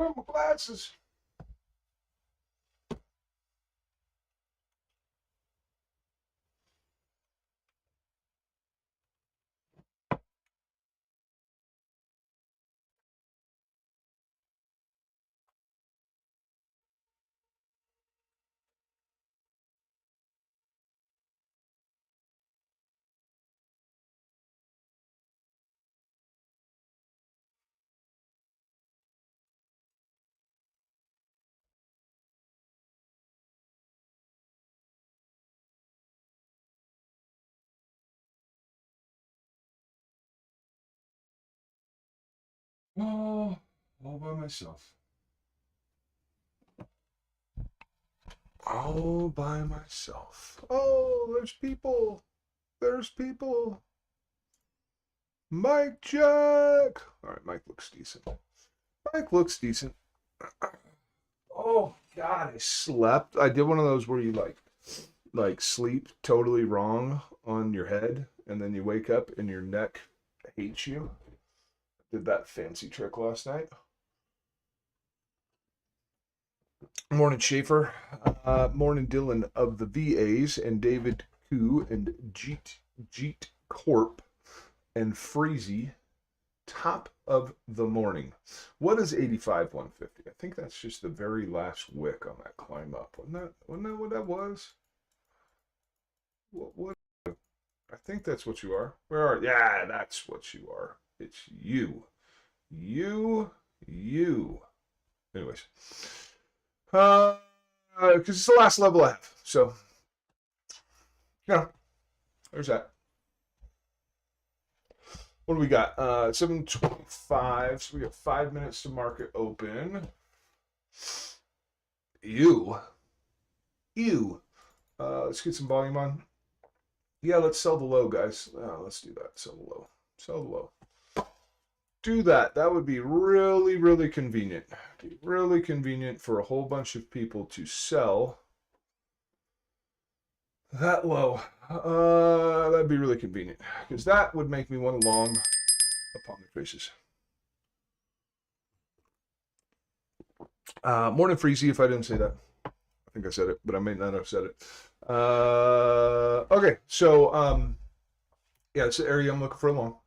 wearing my glasses. Oh, all by myself. All by myself. Oh, there's people. There's people. Mic check. All right, Mike looks decent. Mike looks decent. Oh God, I slept. I did one of those where you like sleep totally wrong on your head, and then you wake up and your neck hates you. Did that fancy trick last night. Morning, Schaefer. Morning, Dylan of the VAs and David Koo and Jeet Corp and Freezy. Top of the morning. What is 85 150? I think that's just the very last wick on that climb up. Wasn't that what that was? What I think that's what you are. Where are yeah, that's what you are. It's you. You. Anyways. Because it's the last level I have. So yeah, there's that. What do we got? 7:25. So we got 5 minutes to market open. Ew. Let's get some volume on. Yeah, let's sell the low, guys. Let's do that. Sell the low. Sell the low. Do that. That would be really, really convenient. Be really convenient for a whole bunch of people to sell that low. That'd be really convenient because that would make me want to long upon their faces. Morning, Freezy, if I didn't say that. I think I said it, but I may not have said it. Okay, so yeah, it's the area I'm looking for a long.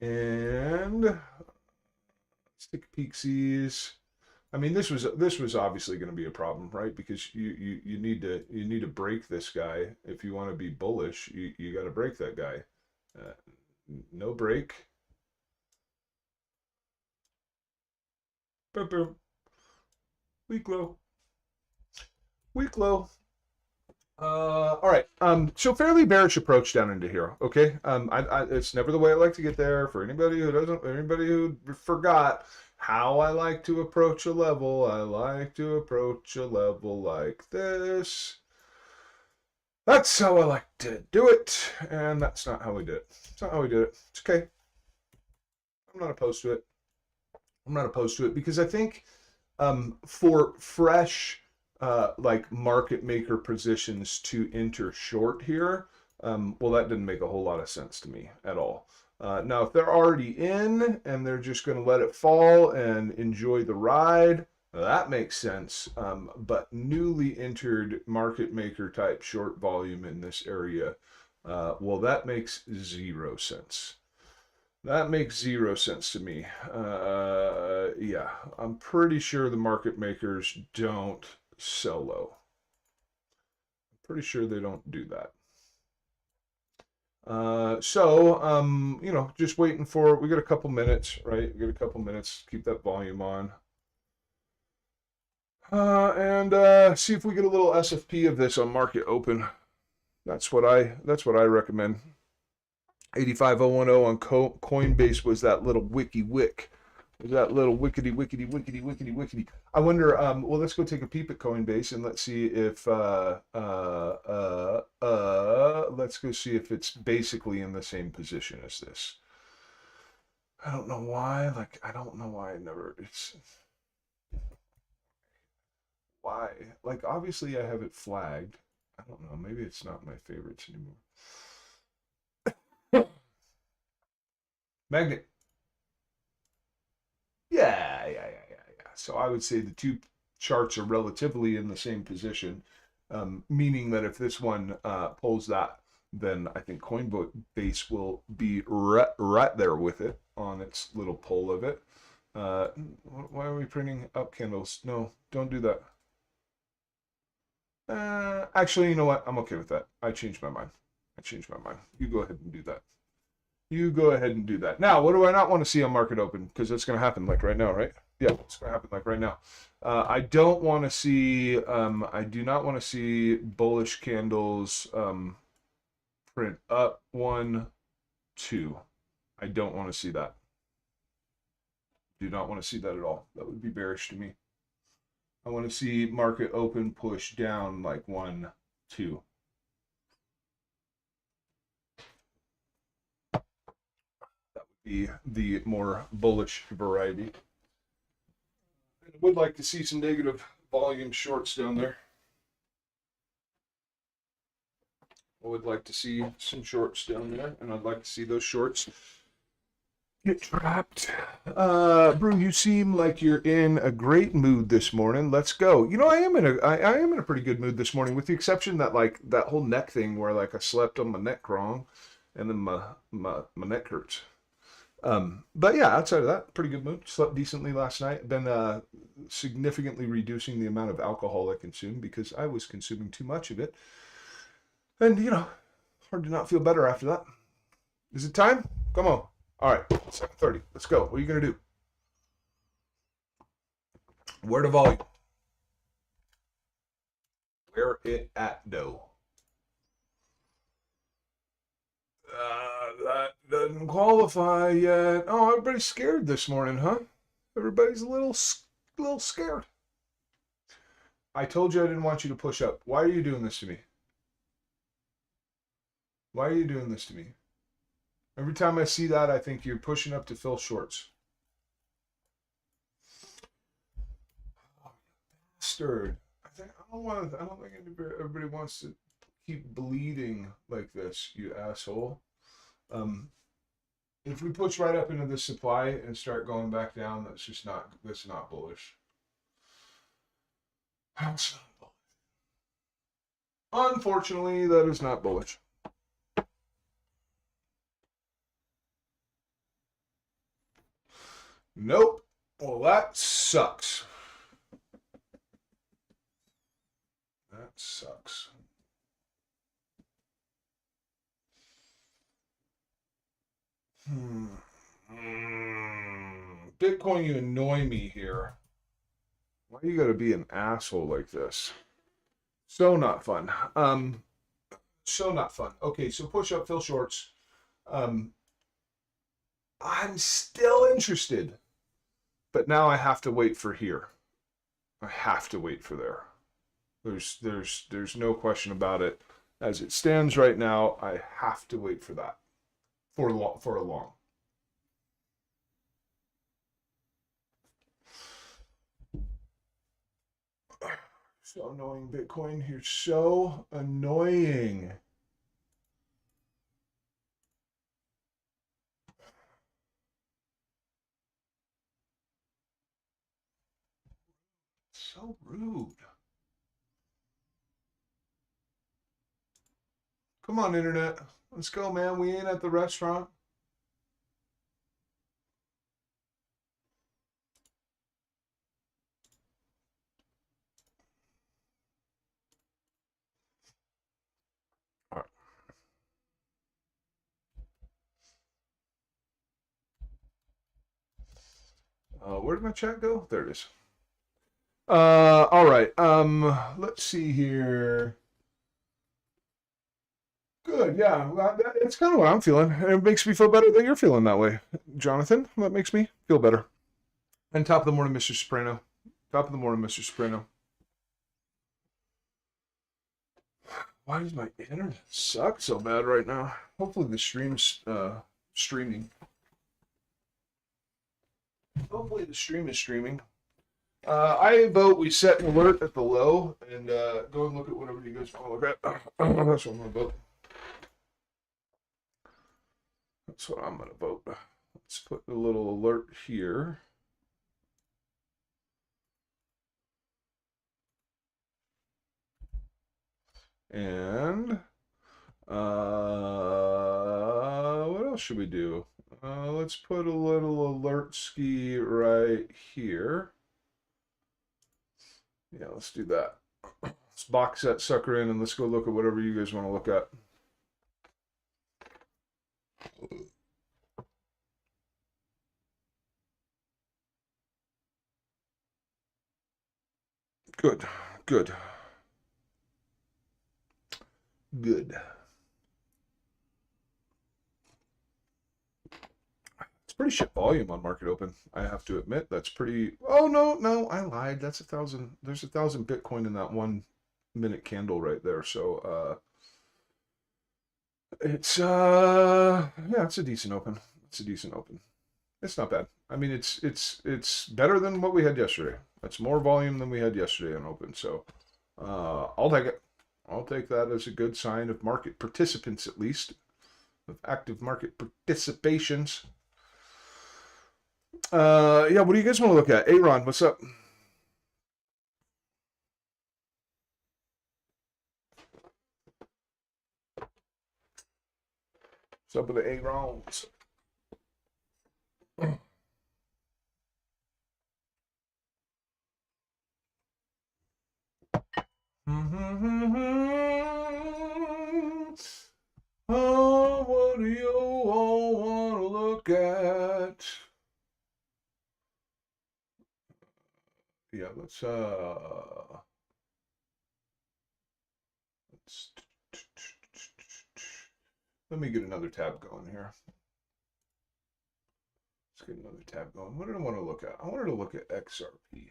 And let's take a peek sees. I mean, this was obviously going to be a problem, right? Because you need to break this guy if you want to be bullish. You got to break that guy. No break. Boom, boom. Weak low. Weak low. All right. So fairly bearish approach down into here. Okay. It's never the way I like to get there. For anybody who forgot how I like to approach a level, I like to approach a level like this. That's how I like to do it, and that's not how we did it. It's not how we did it. It's okay. I'm not opposed to it. I'm not opposed to it because I think for fresh like market maker positions to enter short here, well, that didn't make a whole lot of sense to me at all. Now, if they're already in and they're just going to let it fall and enjoy the ride, that makes sense. But newly entered market maker type short volume in this area, well, that makes zero sense. That makes zero sense to me. Yeah, I'm pretty sure the market makers don't sell low. I'm pretty sure they don't do that. You know, just waiting for, we got a couple minutes, right? We got a couple minutes, keep that volume on. And see if we get a little SFP of this on market open. That's what I recommend. 85010 on Coinbase was that little wiki wick. Was that little wickety. I wonder, well, let's go take a peep at Coinbase and let's see if, let's go see if it's basically in the same position as this. I don't know why, I don't know why why? Obviously I have it flagged. I don't know, maybe it's not my favorites anymore. Magnet. Yeah. So I would say the two charts are relatively in the same position, meaning that if this one pulls that, then I think Coinbase will be right there with it on its little pull of it. Why are we printing up candles? No, don't do that. Actually, you know what? I'm okay with that. I changed my mind. You go ahead and do that. You go ahead and do that. Now, what do I not want to see on market open? Because it's going to happen like right now, right? Yeah, it's going to happen like right now. I don't want to see, I do not want to see bullish candles print up 1, 2. I don't want to see that. Do not want to see that at all. That would be bearish to me. I want to see market open push down like 1, 2. That would be the more bullish variety. I would like to see some negative volume shorts down there. I would like to see some shorts down there, and I'd like to see those shorts get trapped. Brew, you seem like you're in a great mood this morning. Let's go. You know, I am in a pretty good mood this morning, with the exception that like that whole neck thing where like I slept on my neck wrong, and then my neck hurts. But yeah, outside of that, pretty good mood. Slept decently last night. Been significantly reducing the amount of alcohol I consume because I was consuming too much of it. And you know, hard to not feel better after that. Is it time? Come on. All right, 7:30. Let's go. What are you gonna do? Where to volume? Where it at, though? That doesn't qualify yet. Oh, everybody's scared this morning, huh? Everybody's a little scared. I told you I didn't want you to push up. Why are you doing this to me? Why are you doing this to me? Every time I see that, I think you're pushing up to fill shorts. Oh, bastard. I don't think everybody wants to keep bleeding like this, you asshole. If we push right up into the supply and start going back down, that's not bullish. That's not bullish. Unfortunately, that is not bullish. Nope. Well, that sucks. That sucks. Bitcoin, you annoy me here. Why you gotta be an asshole like this? So not fun. So not fun. Okay, so push up, fill shorts. I'm still interested, but now I have to wait for here. I have to wait for there. There's no question about it. As it stands right now, I have to wait for that for a long. So annoying, Bitcoin. You're so annoying. So rude. Come on, internet. Let's go, man. We ain't at the restaurant. All right. Where did my chat go? There it is. All right. Let's see here. Good, yeah. It's kind of what I'm feeling. It makes me feel better that you're feeling that way, Jonathan. That makes me feel better. And top of the morning, Mr. Soprano. Top of the morning, Mr. Soprano. Why does my internet suck so bad right now? Hopefully the stream's streaming. Hopefully the stream is streaming. I vote we set an alert at the low and go and look at whatever you guys want to look at. That's what I'm going to vote. That's what I'm going to vote. Let's put the little alert here. And what else should we do? Let's put a little alert ski right here. Yeah, let's do that. Let's box that sucker in and let's go look at whatever you guys want to look at. Good, good, good. It's pretty shit volume on Market Open. I have to admit, that's pretty. Oh no, I lied. That's 1,000. There's 1,000 Bitcoin in that 1 minute candle right there. So it's yeah, it's a decent open. It's a decent open. It's not bad. I mean, it's better than what we had yesterday. That's more volume than we had yesterday on open. So I'll take it. I'll take that as a good sign of market participants, at least, of active market participations. Yeah, what do you guys want to look at? Aaron, what's up? What's up with the Aarons? Oh, what do you all want to look at? Yeah, let's let me get another tab going here. Let's get another tab going. What did I want to look at? I wanted to look at XRP.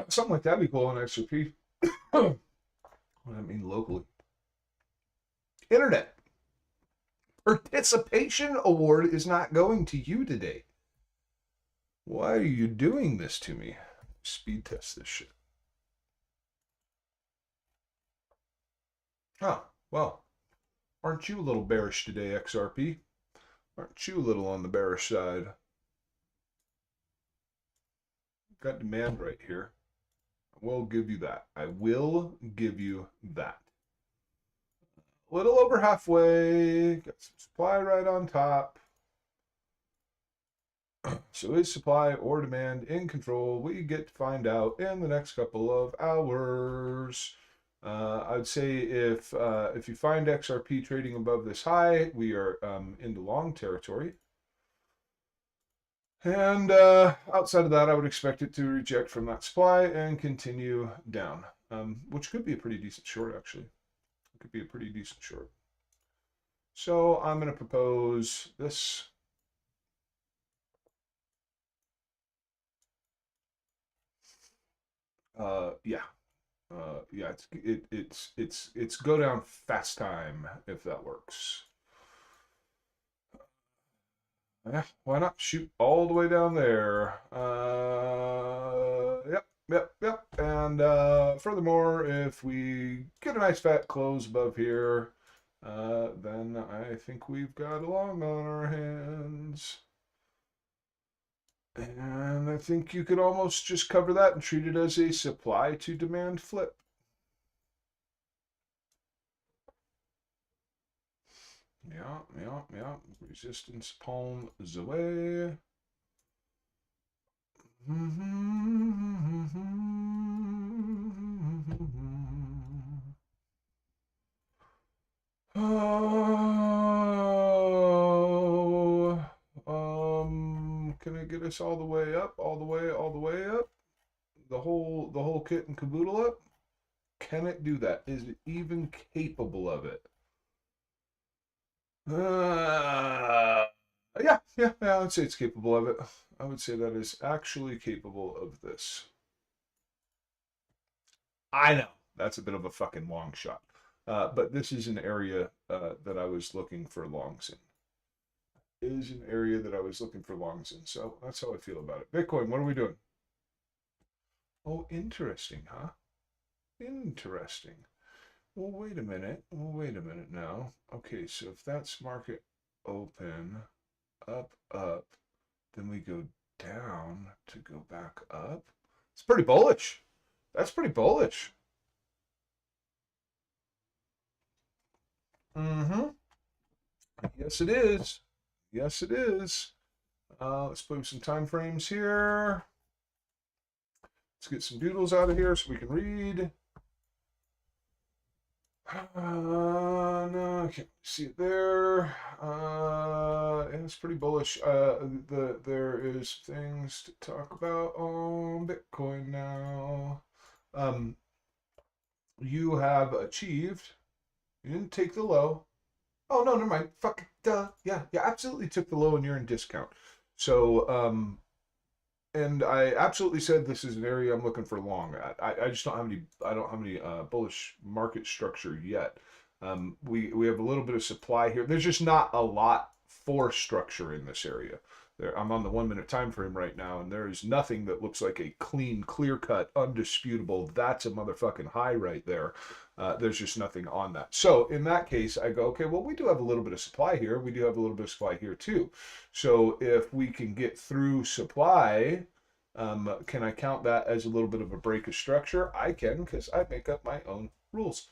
Something like that'd be cool on XRP. What do I mean locally? Internet participation award is not going to you today. Why are you doing this to me? Speed test this shit. Oh, well, aren't you a little bearish today, XRP? Aren't you a little on the bearish side? Got demand right here. I will give you that. I will give you that. A little over halfway. Got some supply right on top. So is supply or demand in control? We get to find out in the next couple of hours. I'd say if you find XRP trading above this high, we are into long territory. And outside of that, I would expect it to reject from that supply and continue down, which could be a pretty decent short, actually. It could be a pretty decent short. So I'm going to propose this. Yeah. Yeah, it's go down fast time if that works. Yeah, why not shoot all the way down there? Yep. And furthermore, if we get a nice fat close above here, then I think we've got a long on our hands. And I think you could almost just cover that and treat it as a supply to demand flip. Yeah. Resistance palm the way. Oh, can I get us all the way up, all the way up, the whole kit and caboodle up? Can it do that? Is it even capable of it? Yeah, I would say it's capable of it. I would say that is actually capable of this. I know that's a bit of a fucking long shot, but this is an area that I was looking for longs in. Is an area that I was looking for longs in, so that's how I feel about it. Bitcoin, what are we doing? Oh, interesting, huh? Interesting. Well, wait a minute. Well, wait a minute now. Okay, so if that's market open, up, then we go down to go back up. It's pretty bullish. That's pretty bullish. Mm-hmm. Yes, it is. Yes, it is. Let's put some time frames here. Let's get some doodles out of here so we can read. No, I can't see it there. And it's pretty bullish. There is things to talk about on Bitcoin now. You have achieved. You didn't take the low. Oh no, never mind. Fuck, duh. Yeah, you absolutely took the low, and you're in discount. So, and I absolutely said this is an area I'm looking for long at. I just don't have any. I don't have any bullish market structure yet. We have a little bit of supply here. There's just not a lot for structure in this area. There, I'm on the 1 minute time frame right now, and there is nothing that looks like a clean, clear cut, undisputable. That's a motherfucking high right there. There's just nothing on that. So in that case, I go, okay, well, we do have a little bit of supply here. We do have a little bit of supply here too. So if we can get through supply, can I count that as a little bit of a break of structure? I can, because I make up my own rules.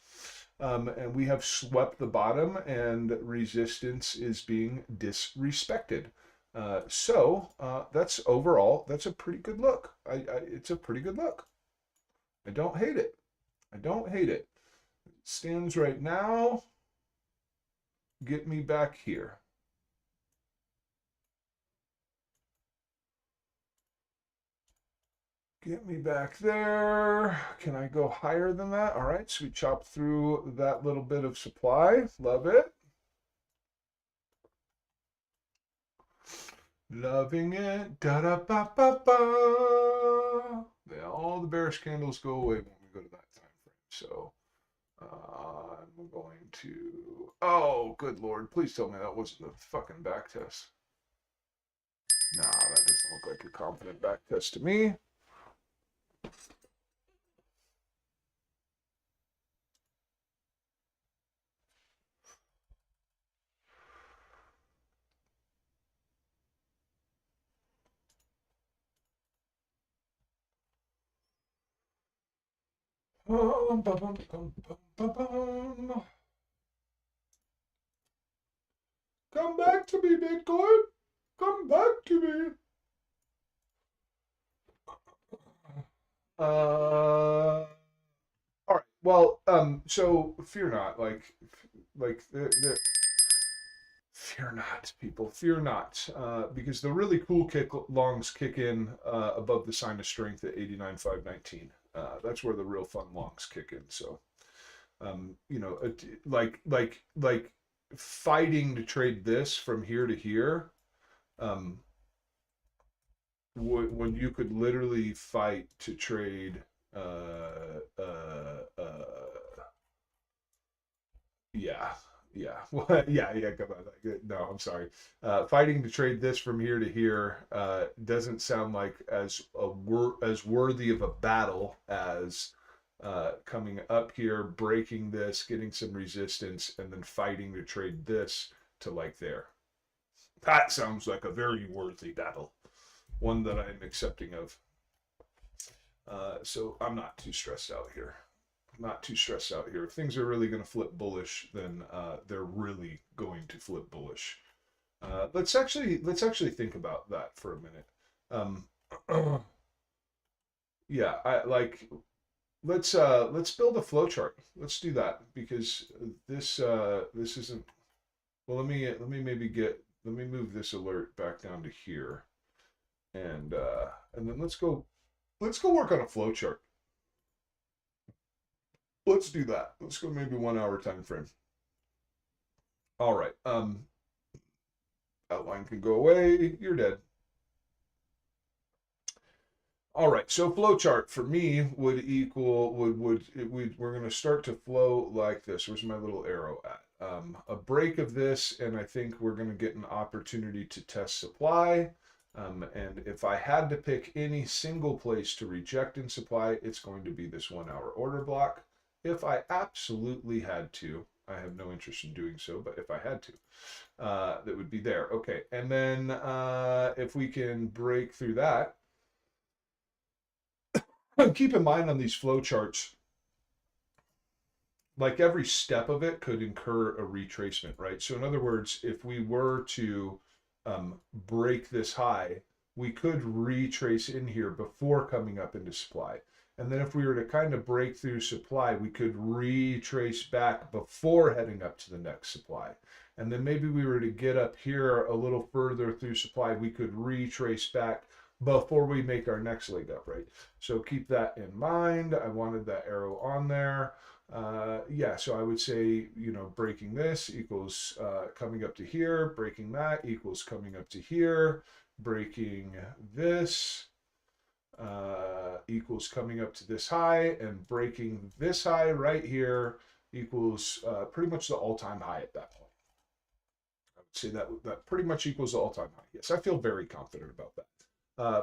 And we have swept the bottom, and resistance is being disrespected. That's overall, that's a pretty good look. It's a pretty good look. I don't hate it. I don't hate it. It stands right now. Get me back here. Get me back there. Can I go higher than that? All right, so we chop through that little bit of supply. Love it. Loving it. Da-da-ba-ba-ba. Yeah, all the bearish candles go away when we go to that time frame. So I'm going to... Oh, good Lord. Please tell me that wasn't a fucking back test. Nah, that doesn't look like a confident back test to me. Come back to me, Bitcoin. Come back to me. All right. Well, so fear not. Fear not, people. Fear not, because the really cool longs kick in above the sign of strength at 89,519. That's where the real fun longs kick in. So, you know, like fighting to trade this from here to here, when you could literally fight to trade, yeah. Yeah, well, yeah. Come on. No, I'm sorry. Fighting to trade this from here to here doesn't sound like as worthy of a battle as coming up here, breaking this, getting some resistance, and then fighting to trade this to like there. That sounds like a very worthy battle, one that I'm accepting of. So I'm not too stressed out here. Not too stressed out here. If things are really going to flip bullish, then they're really going to flip bullish. Let's actually think about that for a minute. Yeah, I like. Let's build a flow chart. Let's do that, because this isn't. Well, let me move this alert back down to here, and then let's go work on a flow chart. Let's do that. Let's go maybe 1 hour time frame. All right. Outline can go away. You're dead. All right, so flowchart for me would equal we're going to start to flow like this. Where's my little arrow at? A break of this, and I think we're going to get an opportunity to test supply. And if I had to pick any single place to reject in supply, it's going to be this 1 hour order block. If I absolutely had to, I have no interest in doing so, but if I had to, that would be there. Okay, and then if we can break through that. Keep in mind on these flow charts, like every step of it could incur a retracement, right? So in other words, if we were to break this high, we could retrace in here before coming up into supply. And then if we were to kind of break through supply, we could retrace back before heading up to the next supply. And then maybe we were to get up here a little further through supply, we could retrace back before we make our next leg up, right? So keep that in mind. I wanted that arrow on there. Yeah, so I would say, you know, breaking this equals coming up to here, breaking that equals coming up to here, breaking this equals coming up to this high, and breaking this high right here equals pretty much the all-time high at that point. I would say that pretty much equals the all-time high. Yes, I feel very confident about that.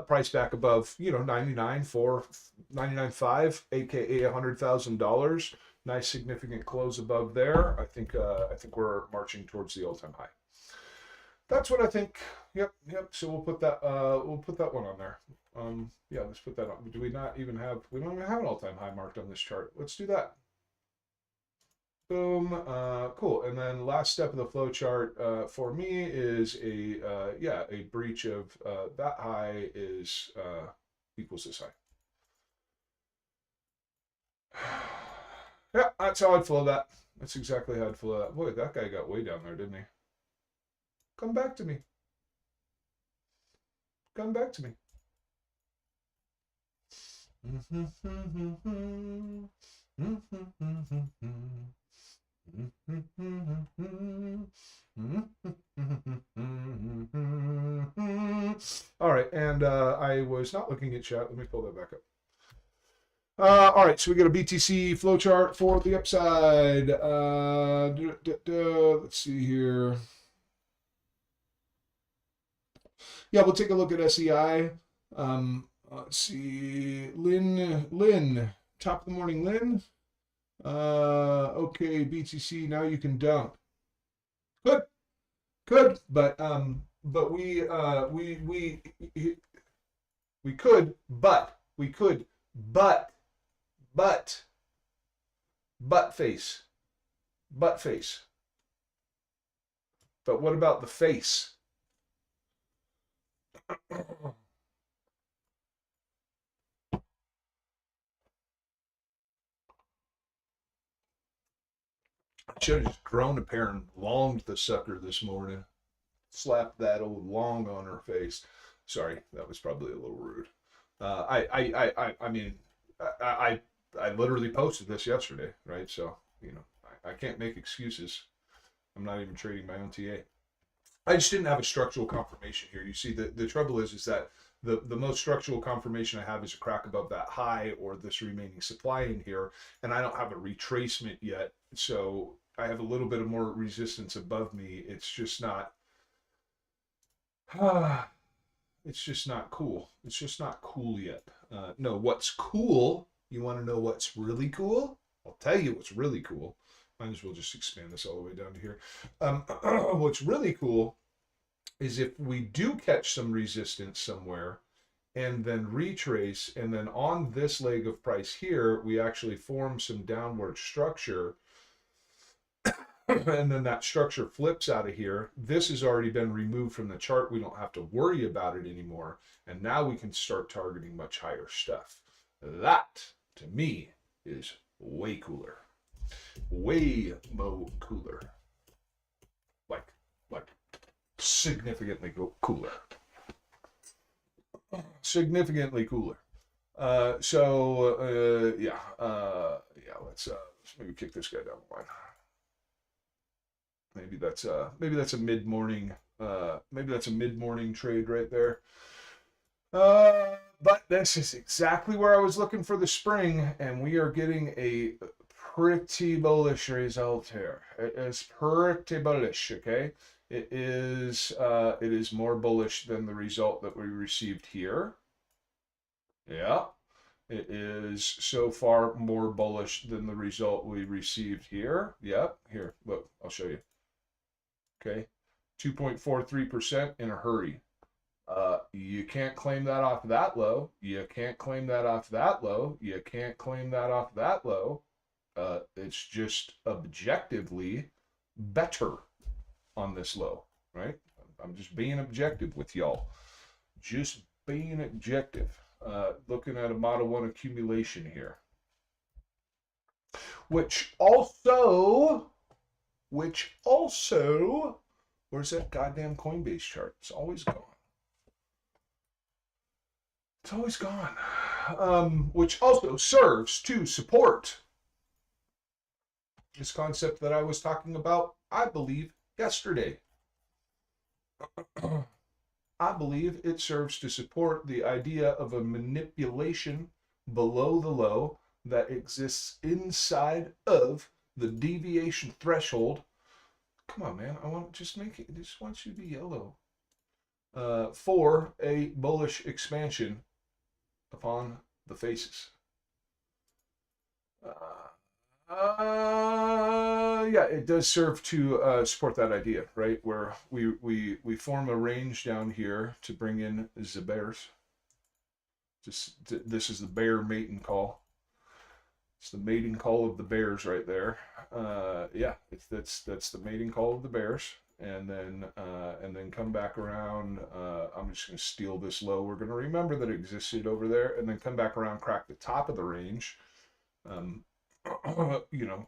Price back above, you know, 99.5, aka $100,000. Nice significant close above there. I think we're marching towards the all-time high. That's what I think. Yep. So we'll put that one on there. Yeah, let's put that on. Do we not even have? We don't even have an all-time high marked on this chart. Let's do that. Boom. Cool. And then last step of the flow chart for me is a breach of that high is equals this high. Yeah, that's how I'd flow that. That's exactly how I'd flow that. Boy, that guy got way down there, didn't he? Come back to me. Come back to me. All right, and I was not looking at chat. Let me pull that back up. All right, so we got a BTC flowchart for the upside. Let's see here. Yeah, we'll take a look at SEI. Let's see, Lynn, top of the morning, Lynn. Okay, BTC, now you can dump. Good, but we could, butt face. But what about the face? I should have just grown a pair and longed the sucker this morning. Slapped that old long on her face. Sorry, that was probably a little rude. I mean, I literally posted this yesterday, right? So, you know, I can't make excuses. I'm not even trading my own TA. I just didn't have a structural confirmation here. You see, the trouble is that the most structural confirmation I have is a crack above that high or this remaining supply in here, and I don't have a retracement yet. So I have a little bit of more resistance above me. It's just not it's just not cool. It's just not cool yet. No, what's cool? You want to know what's really cool? I'll tell you what's really cool. Might as well just expand this all the way down to here. What's really cool is if we do catch some resistance somewhere and then retrace, and then on this leg of price here, we actually form some downward structure, and then that structure flips out of here. This has already been removed from the chart. We don't have to worry about it anymore. And now we can start targeting much higher stuff. That, to me, is way cooler. Way cooler. Like significantly cooler. Significantly cooler. Yeah, let's maybe kick this guy down the line. Maybe that's a mid-morning trade right there. But this is exactly where I was looking for the spring, and we are getting a pretty bullish result here. It is pretty bullish, okay? It is more bullish than the result that we received here. Yeah. It is so far more bullish than the result we received here. Yep. Here, look, I'll show you. Okay. 2.43% in a hurry. You can't claim that off that low. You can't claim that off that low. You can't claim that off that low. It's just objectively better on this low, right? I'm just being objective with y'all. Just being objective. Looking at a Model 1 accumulation here. Which also, where's that goddamn Coinbase chart? It's always gone. It's always gone. Which also serves to support this concept that I was talking about, I believe, yesterday. I believe it serves to support the idea of a manipulation below the low that exists inside of the deviation threshold. Come on, man. I want just make it. I just want you to be yellow. For a bullish expansion upon the faces. Yeah, it does serve to support that idea, right? Where we form a range down here to bring in the bears. This is the bear mating call. It's the mating call of the bears right there. Yeah, that's the mating call of the bears, and then come back around. I'm just gonna steal this low. We're gonna remember that it existed over there, and then come back around, crack the top of the range. You know,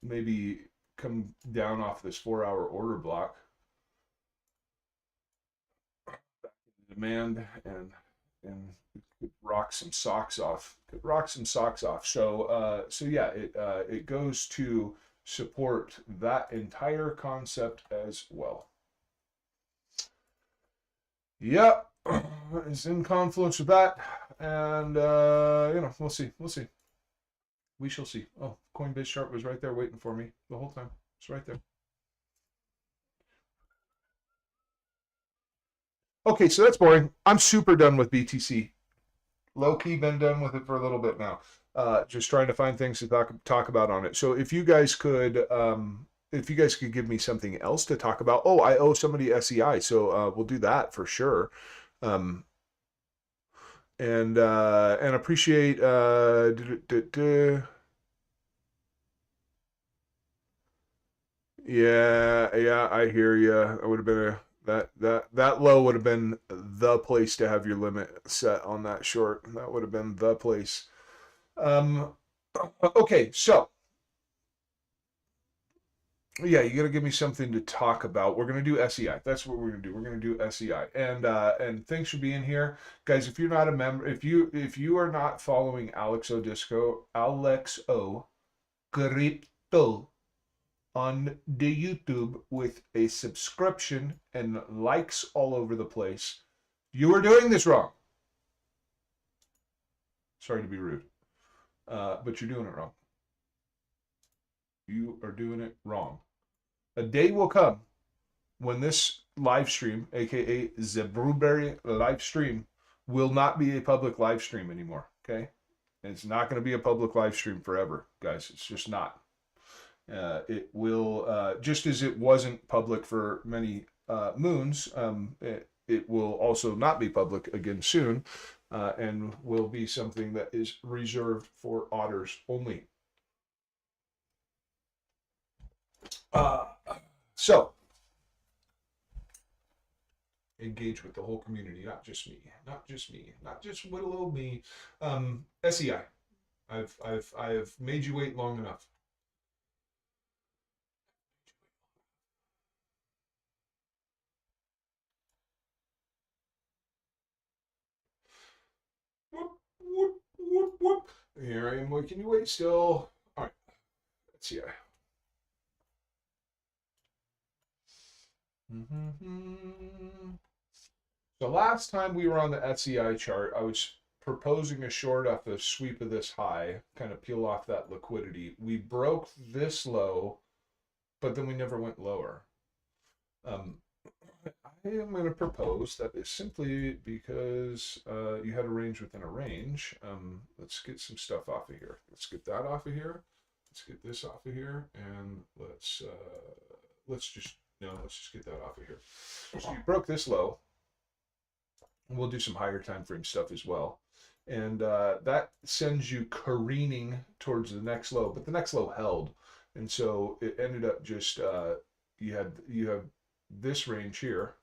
maybe come down off this 4-hour order block, back into demand, and rock some socks off. So yeah, it goes to support that entire concept as well. Yep, it's in confluence with that, and you know, we'll see. We shall see. Oh, Coinbase chart was right there waiting for me the whole time. It's right there. Okay, so that's boring. I'm super done with BTC. Low key been done with it for a little bit now. Just trying to find things to talk about on it. So if you guys could give me something else to talk about. Oh, I owe somebody SEI, so we'll do that for sure. And appreciate yeah, I hear you. I would have been that low would have been the place to have your limit set on that short. That would have been the place. Okay, so yeah, you got to give me something to talk about. We're gonna do SEI. That's what we're gonna do. We're gonna do SEI. And thanks for being here, guys. If you're not a member, if you are not following Alex O Crypto on the YouTube with a subscription and likes all over the place, you are doing this wrong. Sorry to be rude, but you're doing it wrong. You are doing it wrong. A day will come when this live stream, aka the Brewberry live stream, will not be a public live stream anymore. Okay, and it's not going to be a public live stream forever, guys. It's just not. It will, just as it wasn't public for many moons, it will also not be public again soon, and will be something that is reserved for otters only. So engage with the whole community, not just me, not just little old me. SEI, I've made you wait long enough. Whoop, whoop, whoop, whoop. Here I am. Can you wait still? All right. SCI. So last time we were on the SCI chart, I was proposing a short off the sweep of this high, kind of peel off that liquidity. We broke this low, but then we never went lower. I am going to propose that is simply because you had a range within a range. Let's get some stuff off of here. Let's get that off of here. Let's get this off of here, and let's just get that off of here. So you broke this low. We'll do some higher time frame stuff as well, and that sends you careening towards the next low. But the next low held, and so it ended up just you have this range here,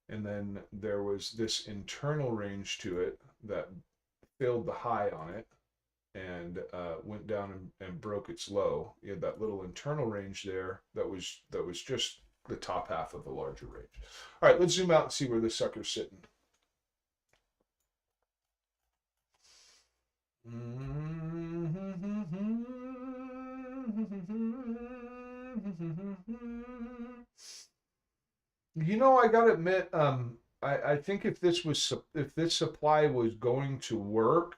and then there was this internal range to it that filled the high on it and went down and broke its low. You had that little internal range there that was just the top half of the larger range. All right, let's zoom out and see where this sucker's sitting. You know, I gotta admit, I think if this supply was going to work,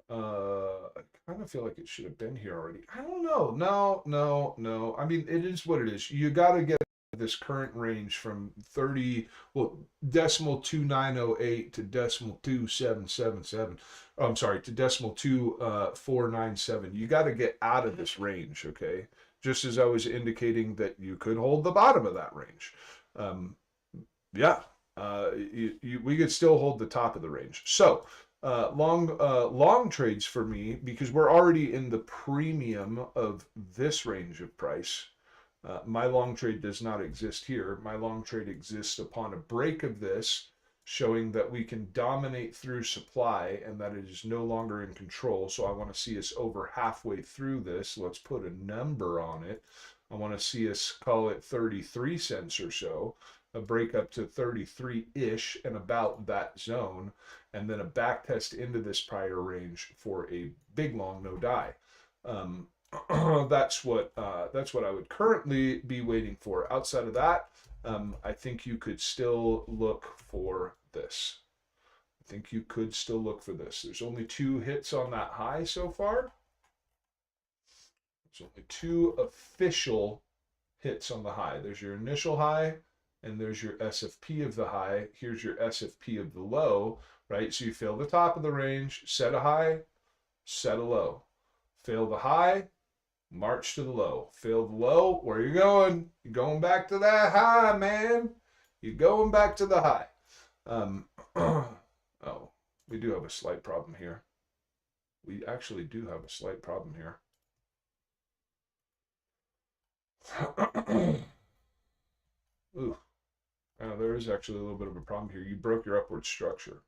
I kind of feel like it should have been here already. I don't know. No. I mean, it is what it is. You got to get this current range from 30, well, decimal 2908 to decimal 2777. Oh, I'm sorry, to decimal 2497. You got to get out of this range, okay? Just as I was indicating that you could hold the bottom of that range. We could still hold the top of the range. So, long trades for me, because we're already in the premium of this range of price. My long trade does not exist here. My long trade exists upon a break of this, showing that we can dominate through supply and that it is no longer in control. So I want to see us over halfway through this. Let's put a number on it. I want to see us call it 33 cents or so, a break up to 33-ish and about that zone, and then a back test into this prior range for a big long no die. That's what I would currently be waiting for. Outside of that, I think you could still look for this. There's only 2 hits on that high so far. There's only 2 official hits on the high. There's your initial high, and there's your SFP of the high. Here's your SFP of the low, right? So you fail the top of the range, set a high, set a low. Fail the high, march to the low. Fail the low, where are you going? You're going back to that high, man. You're going back to the high. Oh, we do have a slight problem here. We actually do have a slight problem here. Ooh. There is actually a little bit of a problem here. You broke your upward structure.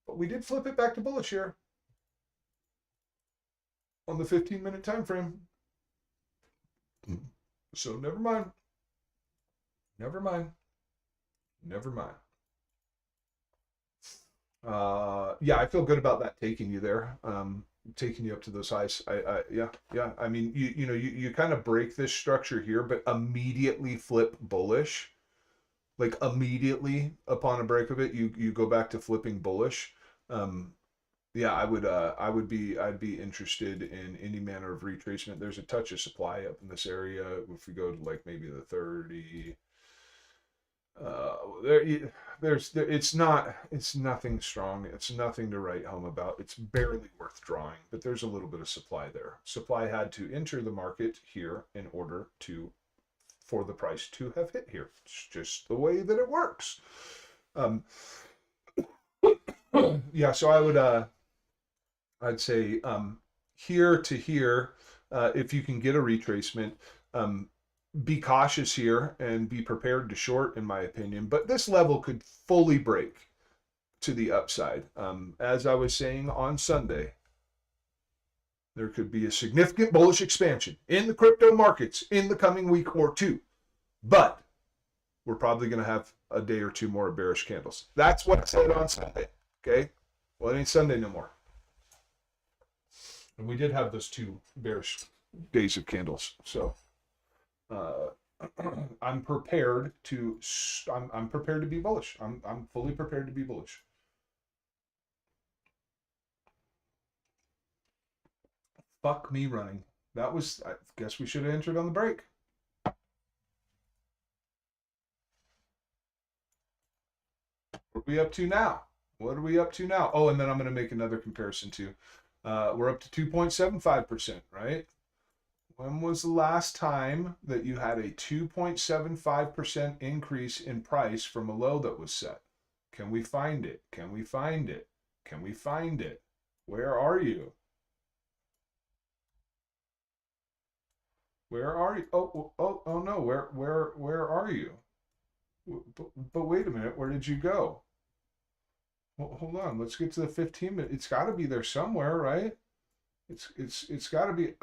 But we did flip it back to bullish here on the 15-minute time frame. So never mind. Yeah, I feel good about that taking you there. Taking you up to those highs. Yeah. I mean, you kind of break this structure here, but immediately flip bullish. Like immediately upon a break of it, you go back to flipping bullish. Yeah, I'd be interested in any manner of retracement. There's a touch of supply up in this area. If we go to like maybe the 30, it's nothing strong. It's nothing to write home about. It's barely worth drawing, but there's a little bit of supply there. Supply had to enter the market here in order for the price to have hit here. It's just the way that it works. Yeah, so I'd say here to here, if you can get a retracement, be cautious here and be prepared to short, in my opinion. But this level could fully break to the upside. As I was saying on Sunday, there could be a significant bullish expansion in the crypto markets in the coming week or two. But we're probably going to have a day or two more of bearish candles. That's what I said on Sunday. Okay? Well, it ain't Sunday no more. And we did have those 2 bearish days of candles. So I'm prepared to I'm prepared to be bullish. I'm fully prepared to be bullish. Fuck me running. That was, I guess we should have entered on the break. What are we up to now? What are we up to now? Oh, and then I'm going to make another comparison too. We're up to 2.75%, right? When was the last time that you had a 2.75% increase in price from a low that was set? Can we find it? Can we find it? Can we find it? Where are you? Where are you? Oh no. Where are you? But wait a minute. Where did you go? Well, hold on. Let's get to the 15 minute. It's got to be there somewhere, right? It's got to be.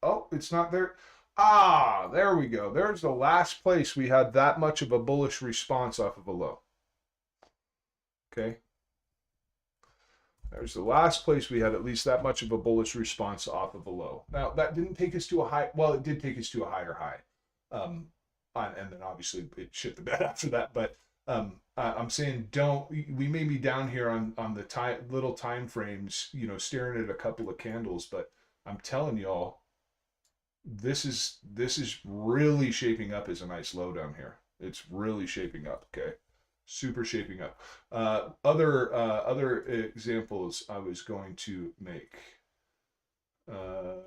Oh, it's not there. Ah, there we go. There's the last place we had that much of a bullish response off of a low. Okay. There's the last place we had at least that much of a bullish response off of a low. Now, that didn't take us to a high. Well, it did take us to a higher high. And then obviously it shit the bed after that. But I'm saying we may be down here on the little time frames, you know, staring at a couple of candles. But I'm telling y'all, this is really shaping up as a nice low down here. It's really shaping up, okay? Super shaping up. Other examples I was going to make. Bum,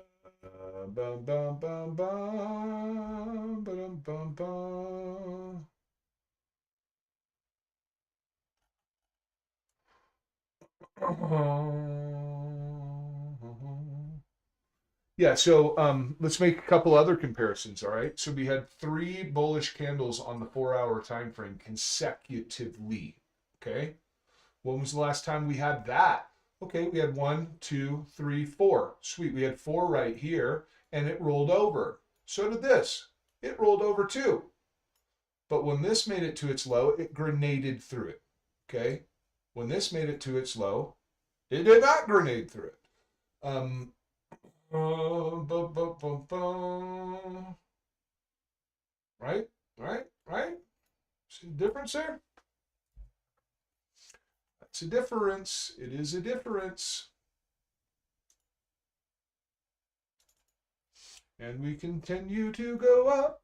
bum, bum, bum, bum, bum, bum. Yeah, so let's make a couple other comparisons, all right? So we had 3 bullish candles on the 4-hour time frame consecutively, okay? When was the last time we had that? Okay, we had 1, 2, 3, 4. Sweet, we had 4 right here, and it rolled over. So did this. It rolled over too. But when this made it to its low, it grenaded through it, okay? When this made it to its low, it did not grenade through it. Right? See the difference there? That's a difference. It is a difference. And we continue to go up.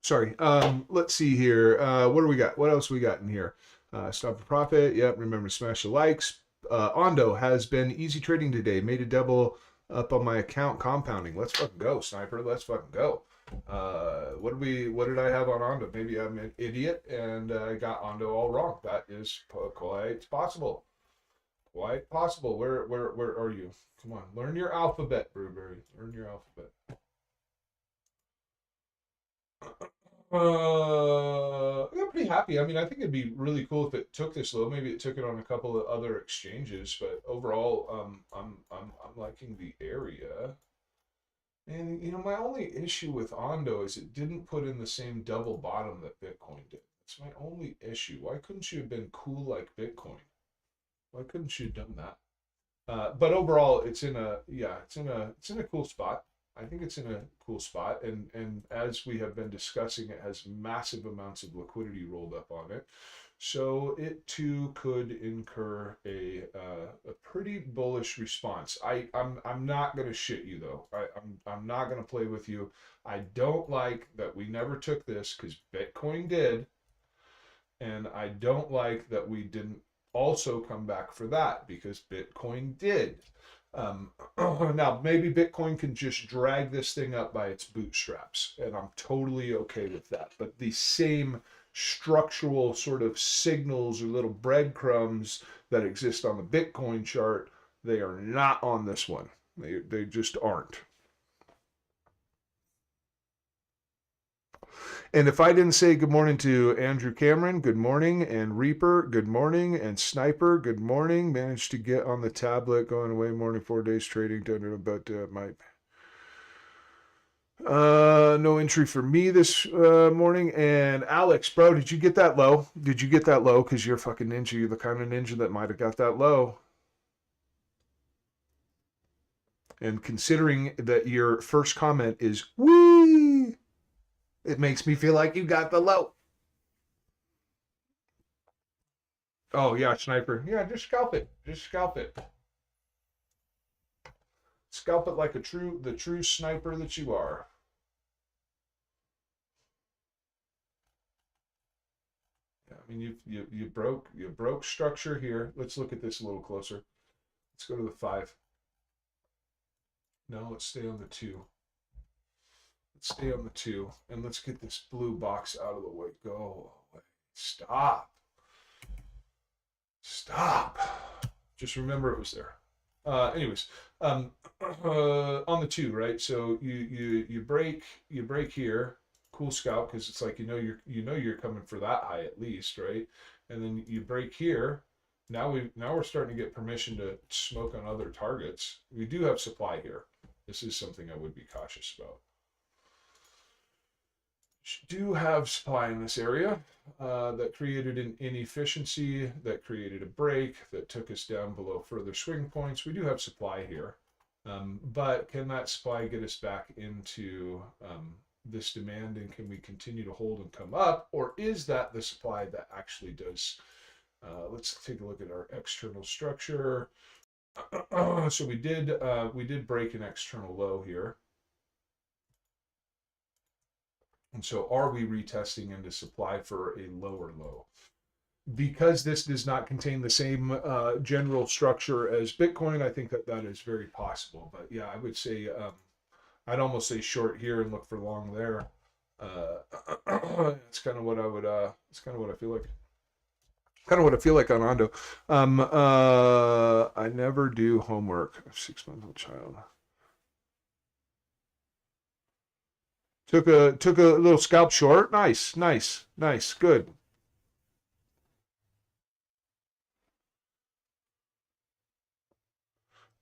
Sorry. Let's see here. What do we got? What else we got in here? Stop for profit. Yep. Remember to smash the likes. Ondo has been easy trading today. Made a double up on my account compounding. Let's fucking go, Sniper. Let's fucking go. What did I have on Ondo? Maybe I'm an idiot and I got Ondo all wrong. That is quite possible. Quite possible. Where are you? Come on. Learn your alphabet, Brewberry. Learn your alphabet. I'm pretty happy. I mean, I think it'd be really cool if it took this low. Maybe it took it on a couple of other exchanges, but overall, I'm liking the area. And you know, my only issue with Ondo is it didn't put in the same double bottom that Bitcoin did. That's my only issue. Why couldn't you have been cool like Bitcoin? Why couldn't you have done that? But overall, it's in a cool spot. I think it's in a cool spot, and as we have been discussing, it has massive amounts of liquidity rolled up on it, so it too could incur a pretty bullish response. I'm not gonna shit you though. I'm not gonna play with you. I don't like that we never took this because Bitcoin did, and I don't like that we didn't also come back for that because Bitcoin did. Now, maybe Bitcoin can just drag this thing up by its bootstraps, and I'm totally okay with that. But the same structural sort of signals or little breadcrumbs that exist on the Bitcoin chart, they are not on this one. They just aren't. And if I didn't say good morning to Andrew Cameron, good morning, and Reaper, good morning, and Sniper, good morning. Managed to get on the tablet, going away morning, 4 days trading, but No entry for me this morning. And Alex, bro, did you get that low? Did you get that low? Because you're a fucking ninja. You're the kind of ninja that might have got that low. And considering that your first comment is wee, it makes me feel like you got the low. Oh yeah, sniper. Yeah, just scalp it. Just scalp it. Scalp it like the true sniper that you are. Yeah, I mean you broke structure here. Let's look at this a little closer. Let's go to the 5. No, let's stay on the 2. Let's stay on the 2, and let's get this blue box out of the way. Go away. Stop. Stop. Just remember it was there. Anyways, on the 2, right? So you break here, cool scout, because it's like you know you're coming for that high at least, right? And then you break here. Now we're starting to get permission to smoke on other targets. We do have supply here. This is something I would be cautious about. Do have supply in this area that created an inefficiency, that created a break, that took us down below further swing points. We do have supply here, but can that supply get us back into this demand, and can we continue to hold and come up, or is that the supply that actually does? Let's take a look at our external structure. So we did break an external low here. And so are we retesting into supply for a lower low? Because this does not contain the same general structure as Bitcoin, I think that is very possible. But yeah, I would say I'd almost say short here and look for long there. It's kind of what I would. It's kind of what I feel like. Kind of what I feel like on Ondo. I never do homework. 6-month-old child. Took a little scalp short. Nice, nice, nice, good.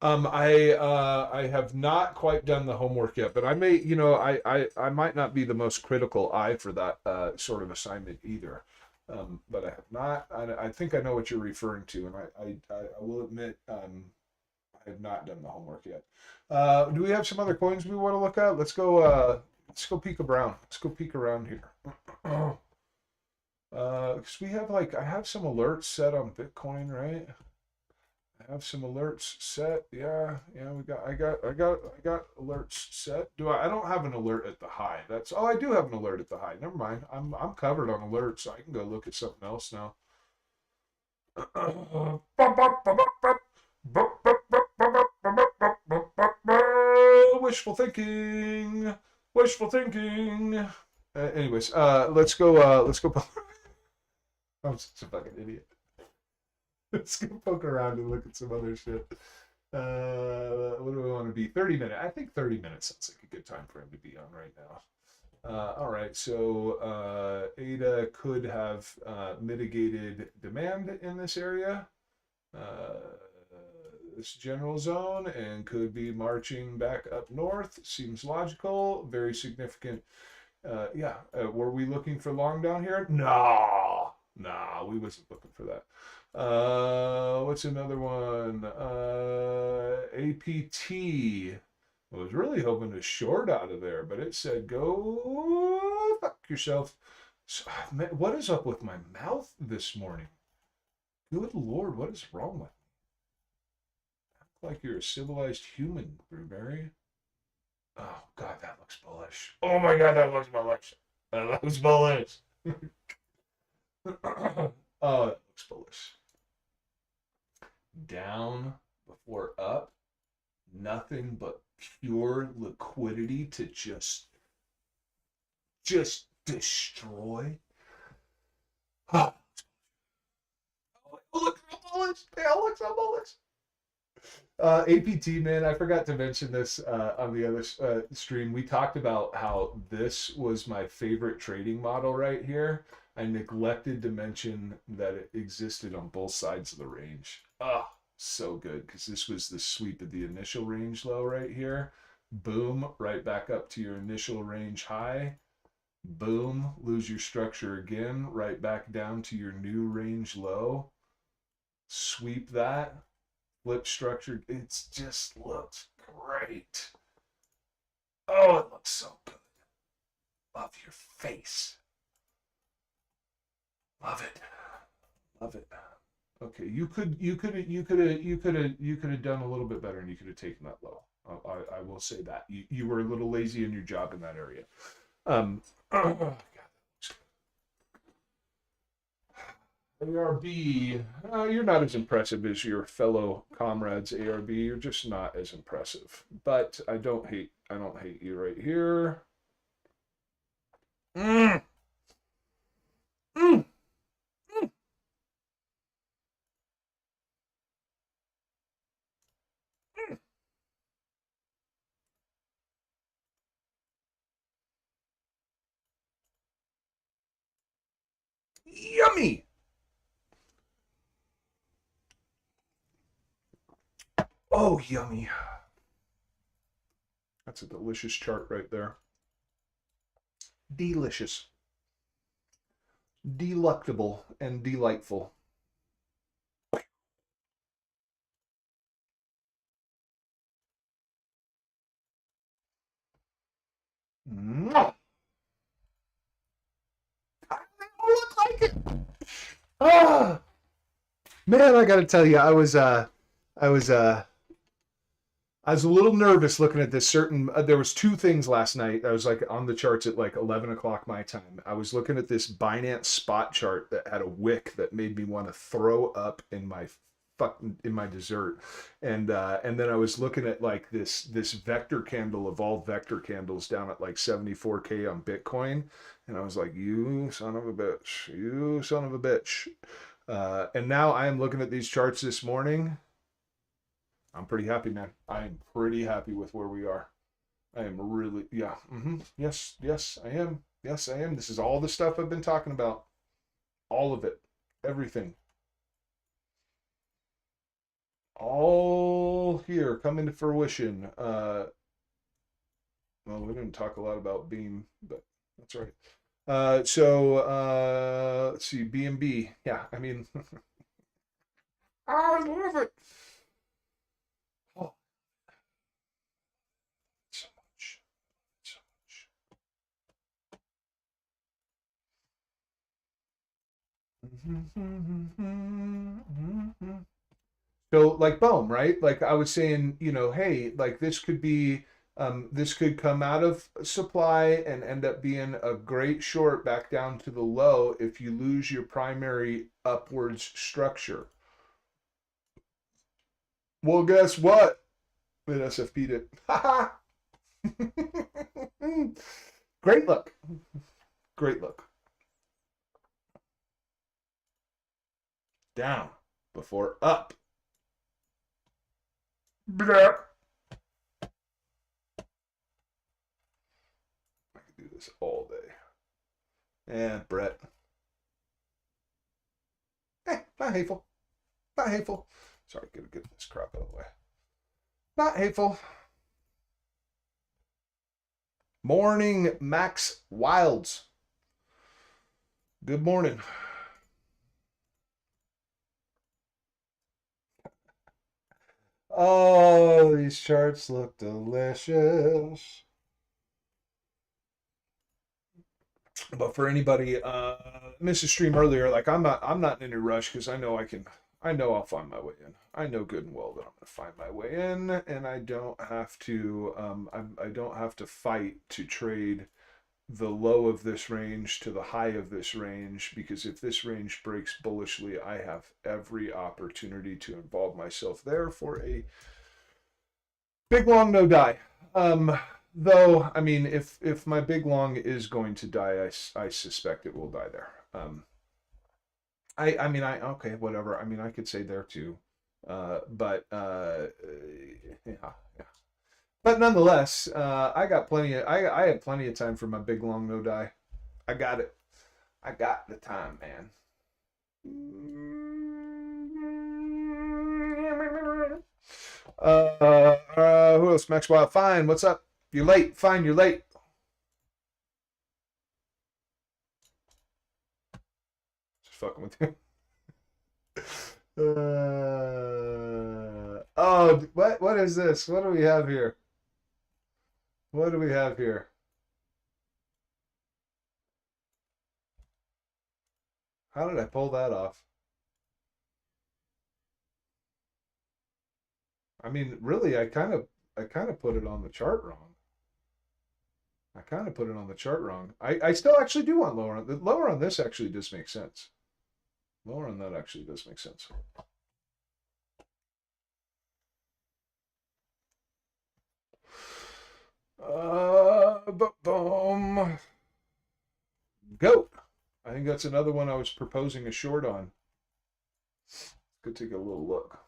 I have not quite done the homework yet, but I may, I might not be the most critical eye for that sort of assignment either. But I have not. I think I know what you're referring to, and I will admit I have not done the homework yet. Do we have some other coins we want to look at? Let's go. Let's go peek around. Let's go peek around here. Because we have I have some alerts set on Bitcoin, right? I have some alerts set. Yeah, I got alerts set. I don't have an alert at the high. I do have an alert at the high. Never mind. I'm covered on alerts, so I can go look at something else now. Wishful thinking. Wishful thinking. Anyways, let's go. Let's go. I'm such a fucking idiot. Let's go poke around and look at some other shit. What do we want to be? 30 minutes. I think 30 minutes sounds like a good time for him to be on right now. All right, so ADA could have mitigated demand in this area, this general zone, and could be marching back up north. Seems logical. Very significant. Were we looking for long down here? No, we wasn't looking for that. What's another one? APT. I was really hoping to short out of there, but it said go fuck yourself. So, man, what is up with my mouth this morning? Good Lord, what is wrong with me? Act like you're a civilized human, Brewberry. Oh God, that looks bullish. Oh my God, that looks bullish. That looks bullish. Oh, that looks bullish. Down before up. Nothing but pure liquidity to just destroy. Oh, look how bullish. They all look so bullish. APT, man, I forgot to mention this on the other stream. We talked about how this was my favorite trading model right here. I neglected to mention that it existed on both sides of the range. Oh, so good, because this was the sweep of the initial range low right here. Boom, right back up to your initial range high. Boom, lose your structure again, right back down to your new range low. Sweep that, flip structure. It just looks great. Oh, it looks so good. Love your face. Love it. Love it. Okay, you could have done a little bit better, and you could have taken that low. I will say that you were a little lazy in your job in that area. God. ARB, you're not as impressive as your fellow comrades. ARB, you're just not as impressive. But I don't hate you right here. Mm. Mm. Mm. Mm. Yummy. Oh, yummy. That's a delicious chart right there. Delicious. Delectable and delightful. Mwah! I don't look like it. Ah, man, I gotta tell you, I was I was a little nervous looking at this certain. There was two things last night. I was like on the charts at like 11 o'clock my time. I was looking at this Binance spot chart that had a wick that made me want to throw up in my dessert, and then I was looking at like this vector candle of all vector candles down at like 74K on Bitcoin, and I was like, you son of a bitch, you son of a bitch. And now I am looking at these charts this morning. I'm pretty happy, man. I am pretty happy with where we are. I am really, yeah. Yes, yes, I am. Yes, I am. This is all the stuff I've been talking about. All of it. Everything. All here coming to fruition. Well, we didn't talk a lot about Beam, but that's right. Let's see, BNB. Yeah, I mean, I love it. Oh, so much. So much. So like boom, right? Like I was saying, hey, like this could come out of supply and end up being a great short back down to the low if you lose your primary upwards structure. Well, guess what? It SFP'd it. Great look. Great look. Down before up. Blah. I could do this all day. Brett. Not hateful. Not hateful. Sorry, gotta get this crap out of the way. Not hateful. Morning, Max Wilds. Good morning. Oh, these charts look delicious. But for anybody, missed the stream earlier, like I'm not in any rush because I know I'll find my way in. I know good and well that I'm gonna find my way in, and I don't have to I don't have to fight to trade the low of this range to the high of this range, because if this range breaks bullishly, I have every opportunity to involve myself there for a big long no die. Though I mean, if my big long is going to die, I suspect it will die there. I mean, okay, whatever. I mean, I could say there too. But yeah, yeah. But nonetheless, I had plenty of time for my big long no die. I got it. I got the time, man. Who else? Max Wild. Fine. What's up? You're late. Fine. You're late. Just fucking with you. Oh, what is this? What do we have here? What do we have here? How did I pull that off? I mean, really, I kind of put it on the chart wrong. I kind of put it on the chart wrong. I still actually do want lower on the lower on this actually does make sense. Lower on that actually does make sense. Boom. Goat. I think that's another one I was proposing a short on. Could take a little look.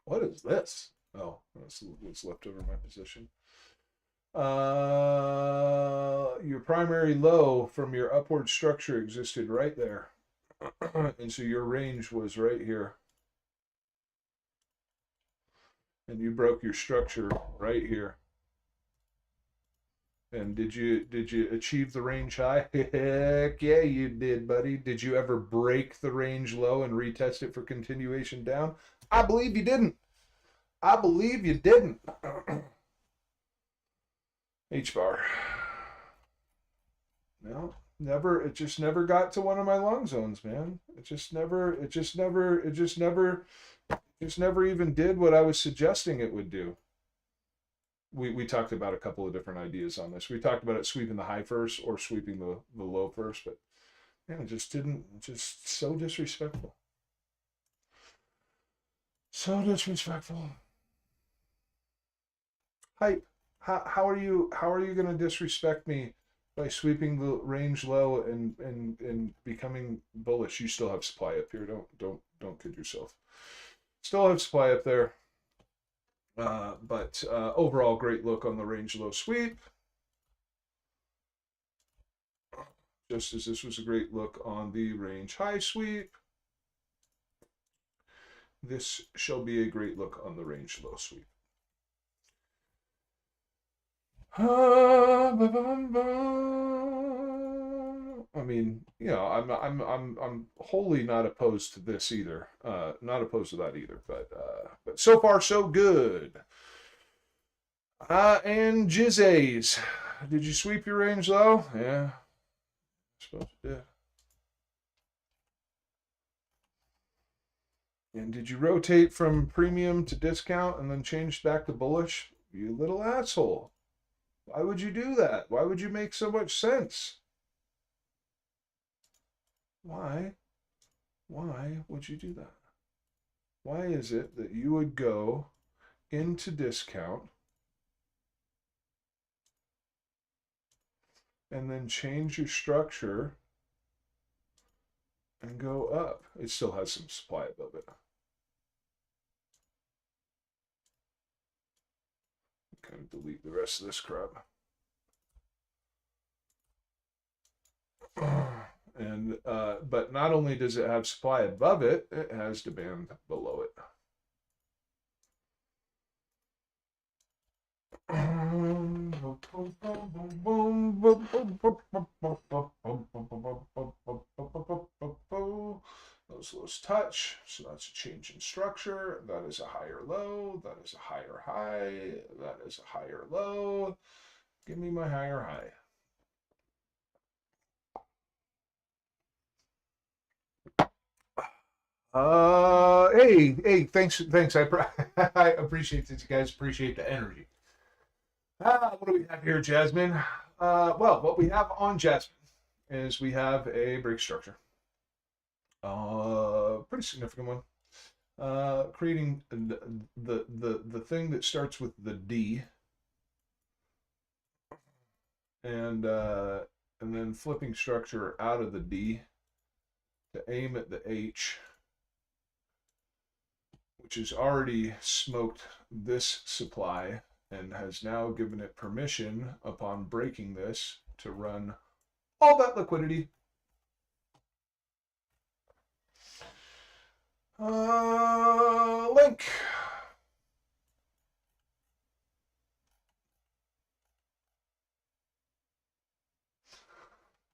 What is this? Oh, that's what's left over my position. Your primary low from your upward structure existed right there. And so your range was right here. And you broke your structure right here. And did you achieve the range high? Heck yeah, you did, buddy. Did you ever break the range low and retest it for continuation down? I believe you didn't. I believe you didn't. H bar. No, never. It just never got to one of my long zones, man. It just never even did what I was suggesting it would do. We talked about a couple of different ideas on this. We talked about it sweeping the high first or sweeping the low first, but man, it just didn't. Just so disrespectful. So disrespectful. Hype. How are you going to disrespect me by sweeping the range low and becoming bullish? You still have supply up here. Don't kid yourself. Still have supply up there. But overall, great look on the range low sweep. Just as this was a great look on the range high sweep, this shall be a great look on the range low sweep. I mean, you know, I'm wholly not opposed to this either. Not opposed to that either. But so far so good. And Jizzays, did you sweep your range low? Yeah, I suppose you did. And did you rotate from premium to discount and then change back to bullish? You little asshole. Why would you do that? Why would you make so much sense? Why would you do that? Why is it that you would go into discount and then change your structure and go up? It still has some supply above it. Kind of delete the rest of this crap. And but not only does it have supply above it, it has demand below it. Those lows touch, so that's a change in structure. That is a higher low. That is a higher high. That is a higher low. Give me my higher high. Hey, thanks. I appreciate it, you guys. Appreciate the energy. What do we have here, Jasmine? Well, what we have on Jasmine is we have a break structure. Pretty significant one. Creating the thing that starts with the D, and then flipping structure out of the D to aim at the H, which has already smoked this supply and has now given it permission upon breaking this to run all that liquidity. Link.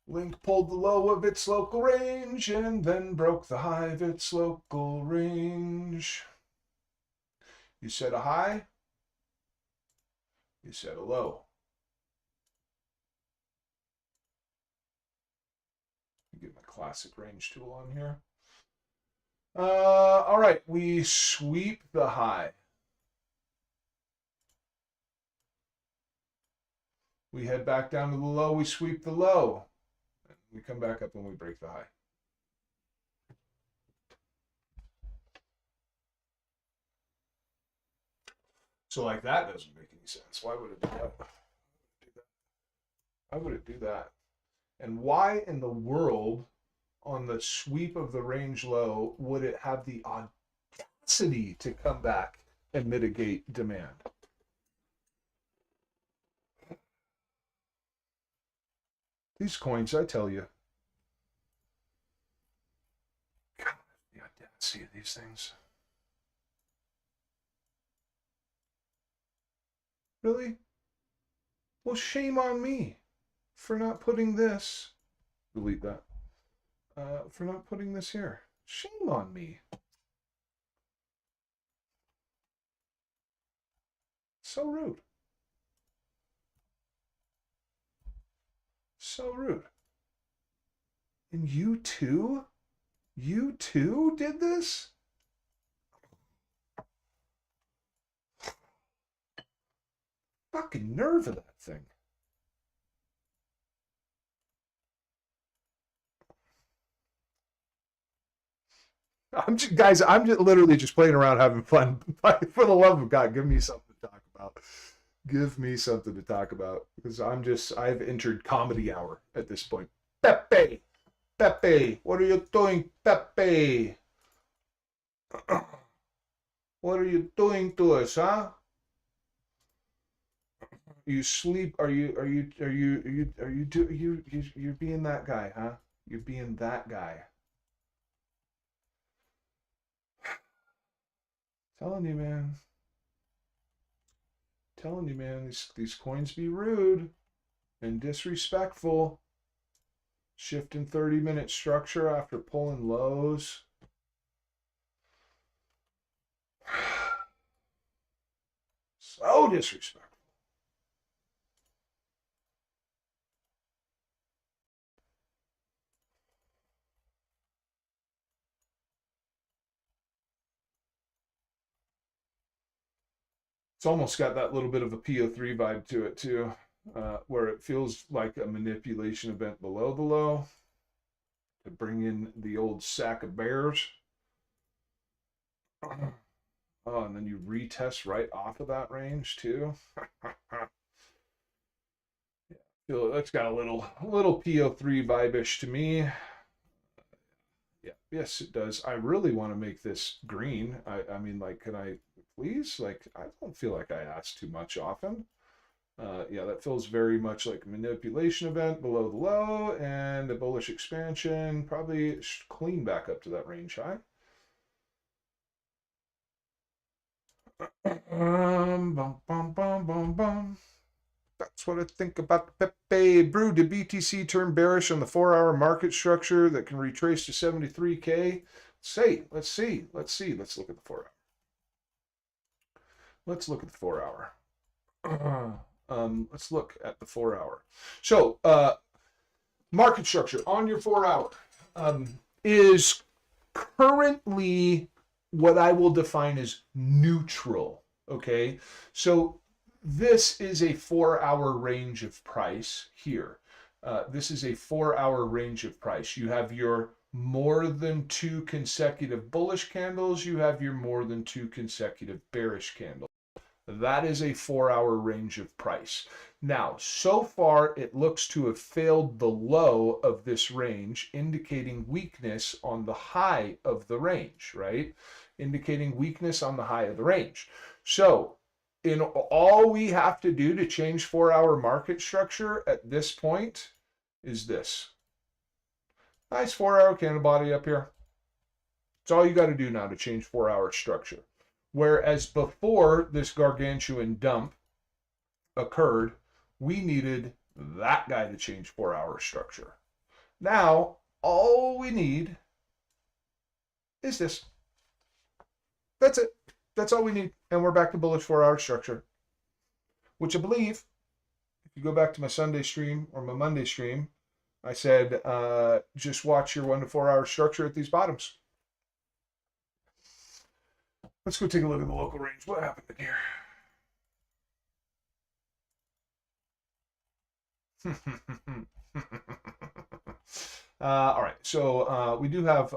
Link pulled the low of its local range and then broke the high of its local range. You set a high, you set a low. Get my classic range tool on here. All right, we sweep the high. We head back down to the low, we sweep the low. We come back up and we break the high. So like that doesn't make any sense. Why would it do that? Why would it do that? And why in the world on the sweep of the range low would it have the audacity to come back and mitigate demand? These coins, I tell you. God, the audacity of these things. Really? Well, shame on me for not putting this. Delete that. For not putting this here. Shame on me. So rude. So rude. And you too? You too did this? Fucking nerve of that thing. I'm just literally just playing around, having fun. For the love of God, give me something to talk about. Give me something to talk about, because I've entered comedy hour at this point. Pepe, what are you doing, Pepe? What are you doing to us, huh? You sleep? You're being that guy, huh? You're being that guy. Telling you, man. Telling you, man, these coins be rude and disrespectful. Shifting 30-minute structure after pulling lows. So disrespectful. It's almost got that little bit of a PO3 vibe to it too, where it feels like a manipulation event below the low to bring in the old sack of bears. Oh, and then you retest right off of that range too. Yeah, that's got a little PO3 vibe-ish to me. Yeah, yes, it does. I really want to make this green. I mean, like, can I please? Like, I don't feel like I ask too much often. Yeah, that feels very much like a manipulation event below the low and a bullish expansion. Probably clean back up to that range high. Bum, bum, bum, bum, bum. That's what I think about the Pepe Brew. Did BTC turn bearish on the 4-hour market structure that can retrace to 73K? Let's see. Let's look at the 4-hour. Let's look at the 4-hour. Let's look at the 4-hour. So, market structure on your 4-hour is currently what I will define as neutral. Okay, so this is a 4-hour range of price here. This is a 4-hour range of price. You have your more than 2 consecutive bullish candles. You have your more than 2 consecutive bearish candles. That is a 4-hour range of price. Now, so far, it looks to have failed the low of this range, indicating weakness on the high of the range, right? Indicating weakness on the high of the range. So, all we have to do to change 4-hour market structure at this point is this. Nice 4-hour candle body up here. It's all you got to do now to change 4-hour structure. Whereas before this gargantuan dump occurred, we needed that guy to change 4-hour structure. Now, all we need is this. That's it. That's all we need. And we're back to bullish 4-hour structure, which I believe, if you go back to my Sunday stream or my Monday stream, I said, just watch your 1 to 4 hour structure at these bottoms. Let's go take a look at the local range. What happened in here? All right, so we do have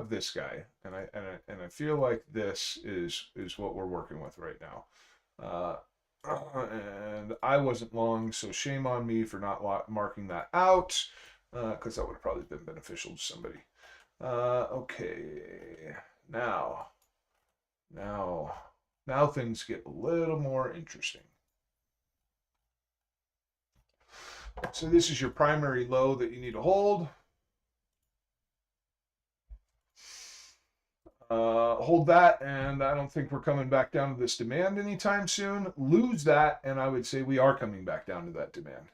this guy, and I feel like this is what we're working with right now. And I wasn't long, so shame on me for not marking that out, because that would have probably been beneficial to somebody. Okay, now things get a little more interesting. So this is your primary low that you need to hold. Hold that, and I don't think we're coming back down to this demand anytime soon. Lose that, and I would say we are coming back down to that demand.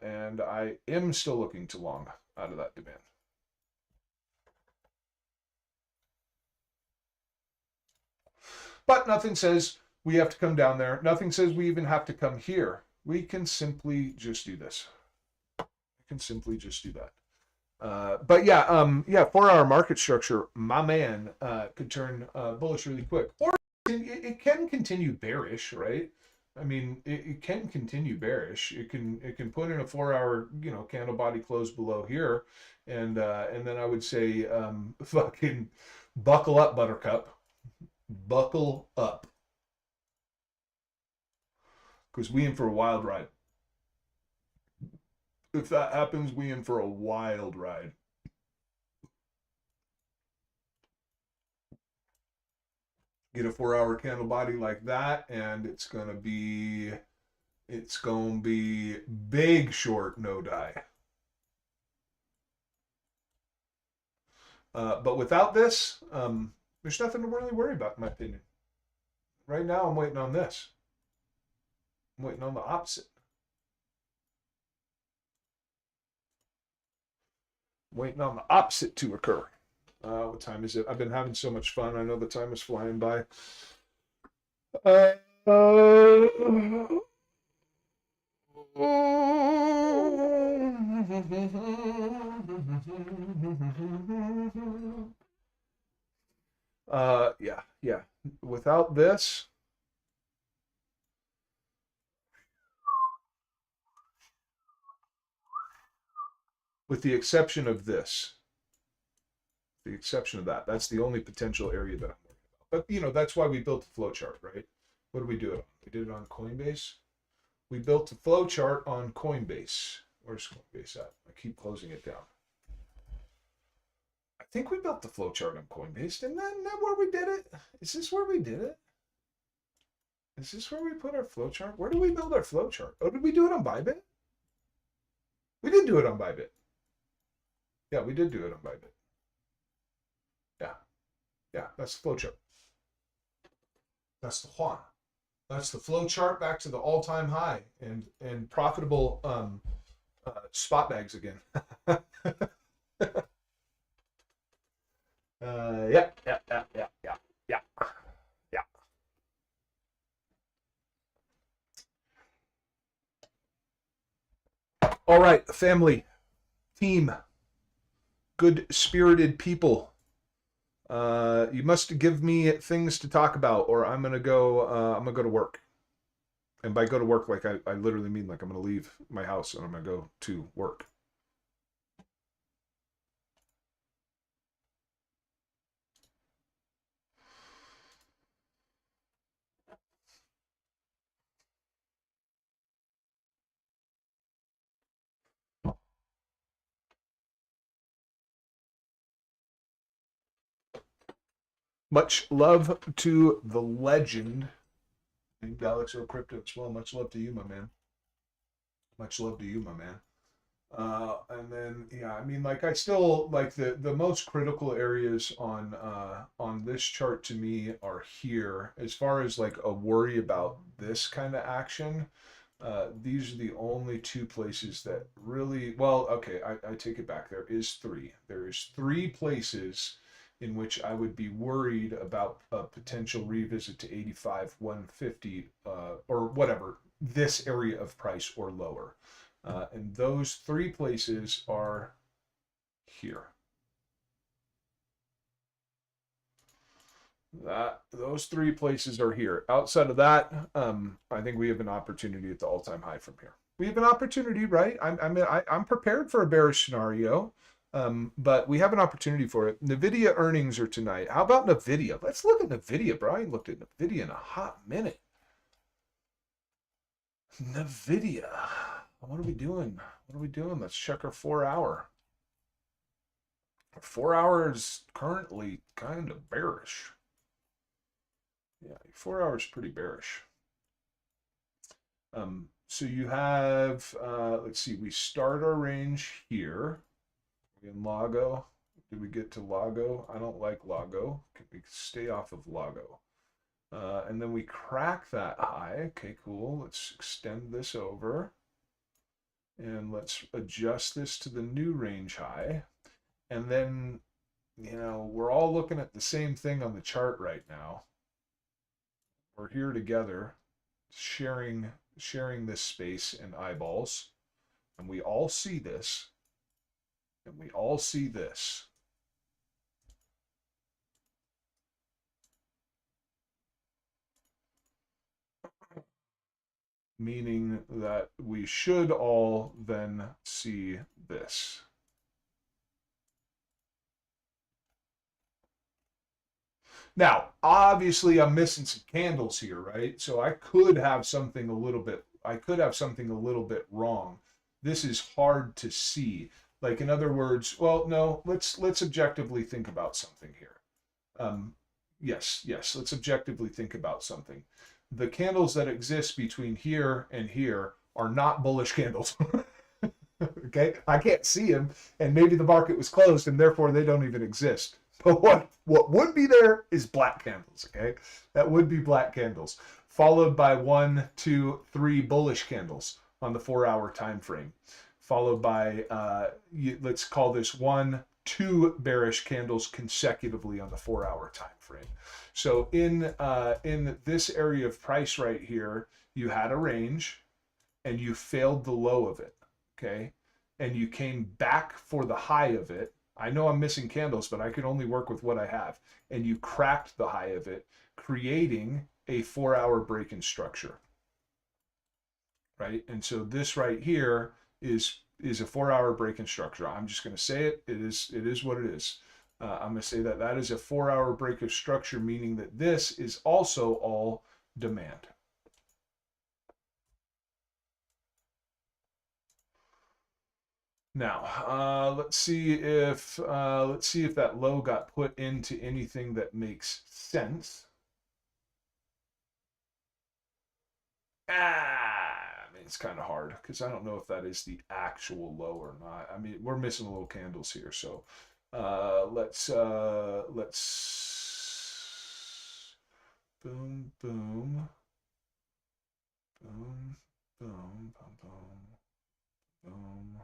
And I am still looking to long out of that demand. But nothing says we have to come down there. Nothing says we even have to come here. We can simply just do this. We can simply just do that. But yeah, 4-hour market structure, my man, could turn bullish really quick, or it can continue bearish, right? I mean, it can continue bearish. It can put in a 4-hour, candle body close below here, and then I would say, fucking buckle up, Buttercup, buckle up, because we in for a wild ride. If that happens, we in for a wild ride. Get a 4-hour candle body like that, and it's gonna be big short, no die. But without this, there's nothing to really worry about, in my opinion. Right now, I'm waiting on this. I'm waiting on the opposite. Waiting on the opposite to occur. What time is it? I've been having so much fun. I know the time is flying by. Yeah. Without this, with the exception of this, that's the only potential area that I'm worried about. But that's why we built a flowchart, right? What did we do it on? We did it on Coinbase. We built a flowchart on Coinbase. Where's Coinbase at? I keep closing it down. I think we built the flowchart on Coinbase. Isn't that where we did it? Is this where we did it? Is this where we put our flowchart? Where did we build our flowchart? Oh, did we do it on Bybit? We did do it on Bybit. Yeah, we did do it on Bybit. Yeah, that's the flowchart. That's the Juan. That's the flowchart back to the all-time high and profitable spot bags again. Yeah. All right, family, team, good-spirited people. You must give me things to talk about, or I'm gonna go to work. And by go to work, like I literally mean like I'm gonna leave my house and I'm gonna go to work. Much love to the legend named Alex O Crypto as well. Much love to you, my man. Much love to you, my man. And then yeah, I mean, like I still like the most critical areas on this chart to me are here. As far as like a worry about this kind of action, these are the only two places that really well. Okay, I take it back. There is three. There is three places in which I would be worried about a potential revisit to 85, 150, or whatever this area of price or lower. And those three places are here. Those three places are here. Outside of that, I think we have an opportunity at the all-time high from here. We have an opportunity, right? I'm prepared for a bearish scenario, but we have an opportunity for it. Nvidia earnings are tonight. How about Nvidia? Let's look at Nvidia, bro. I ain't looked at Nvidia in a hot minute. Nvidia. What are we doing? What are we doing? Let's check our 4-hour. 4 hour is currently kind of bearish. Yeah, 4 hours is pretty bearish. So you have, let's see, we start our range here in Lago. Did we get to Lago? I don't like Lago. Can we stay off of Lago? And then we crack that high. Okay, cool. Let's extend this over. And let's adjust this to the new range high. And then, you know, we're all looking at the same thing on the chart right now. We're here together, sharing this space and eyeballs, and we all see this, and we all see this. Meaning that we should all then see this. Now, obviously, I'm missing some candles here, right? So I could have something a little bit. I could have something a little bit wrong. This is hard to see. Like in other words, well, no. Let's objectively think about something here. Yes, let's objectively think about something. The candles that exist between here and here are not bullish candles. Okay, I can't see them, and maybe the market was closed, and therefore they don't even exist. But what would be there is black candles. Okay, that would be black candles, followed by 1, 2, 3 bullish candles on the 4-hour time frame, followed by let's call this 1, 2 bearish candles consecutively on the 4-hour time frame. So in this area of price right here, you had a range, and you failed the low of it. Okay, and you came back for the high of it. I know I'm missing candles, but I can only work with what I have. And you cracked the high of it, creating a 4-hour break in structure. Right? And so this right here is a 4-hour break in structure. I'm just going to say it. It is what it is. I'm going to say that is a 4-hour break of structure, meaning that this is also all demand. Now, let's see if that low got put into anything that makes sense. I mean, it's kind of hard because I don't know if that is the actual low or not. I mean, we're missing a little candles here, so let's boom, boom, boom, boom, boom, boom, boom.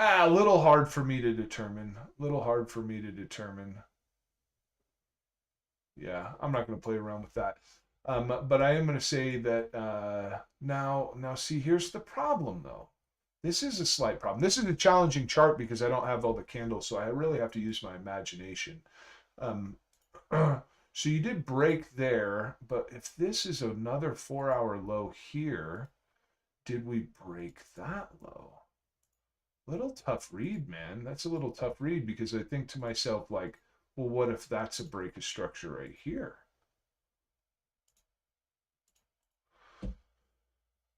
A little hard for me to determine. Yeah, I'm not going to play around with that. But I am going to say that now, see, here's the problem, though. This is a slight problem. This is a challenging chart because I don't have all the candles, so I really have to use my imagination. So you did break there, but if this is another 4-hour low here, did we break that low? Little tough read, man. That's a little tough read because I think to myself, like, well, what if that's a break of structure right here?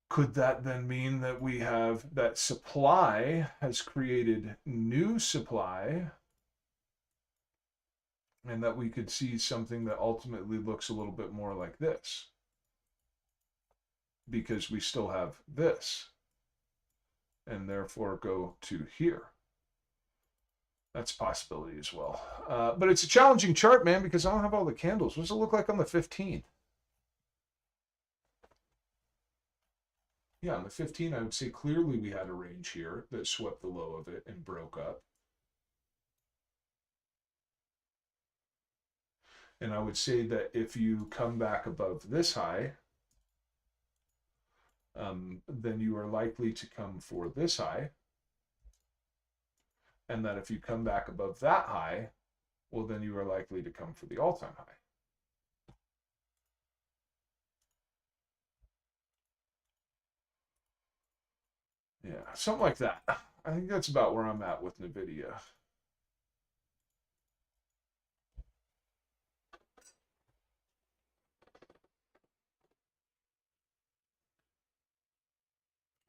Could that then mean that we have that supply has created new supply and that we could see something that ultimately looks a little bit more like this? Because we still have this. and therefore go to here. That's a possibility as well. But it's a challenging chart, man, because I don't have all the candles. What does it look like on the 15th? Yeah, on the 15th, I would say clearly we had a range here that swept the low of it and broke up. And I would say that if you come back above this high, then you are likely to come for this high. And that if you come back above that high, well, then you are likely to come for the all-time high. Yeah, something like that. I think that's about where I'm at with NVIDIA.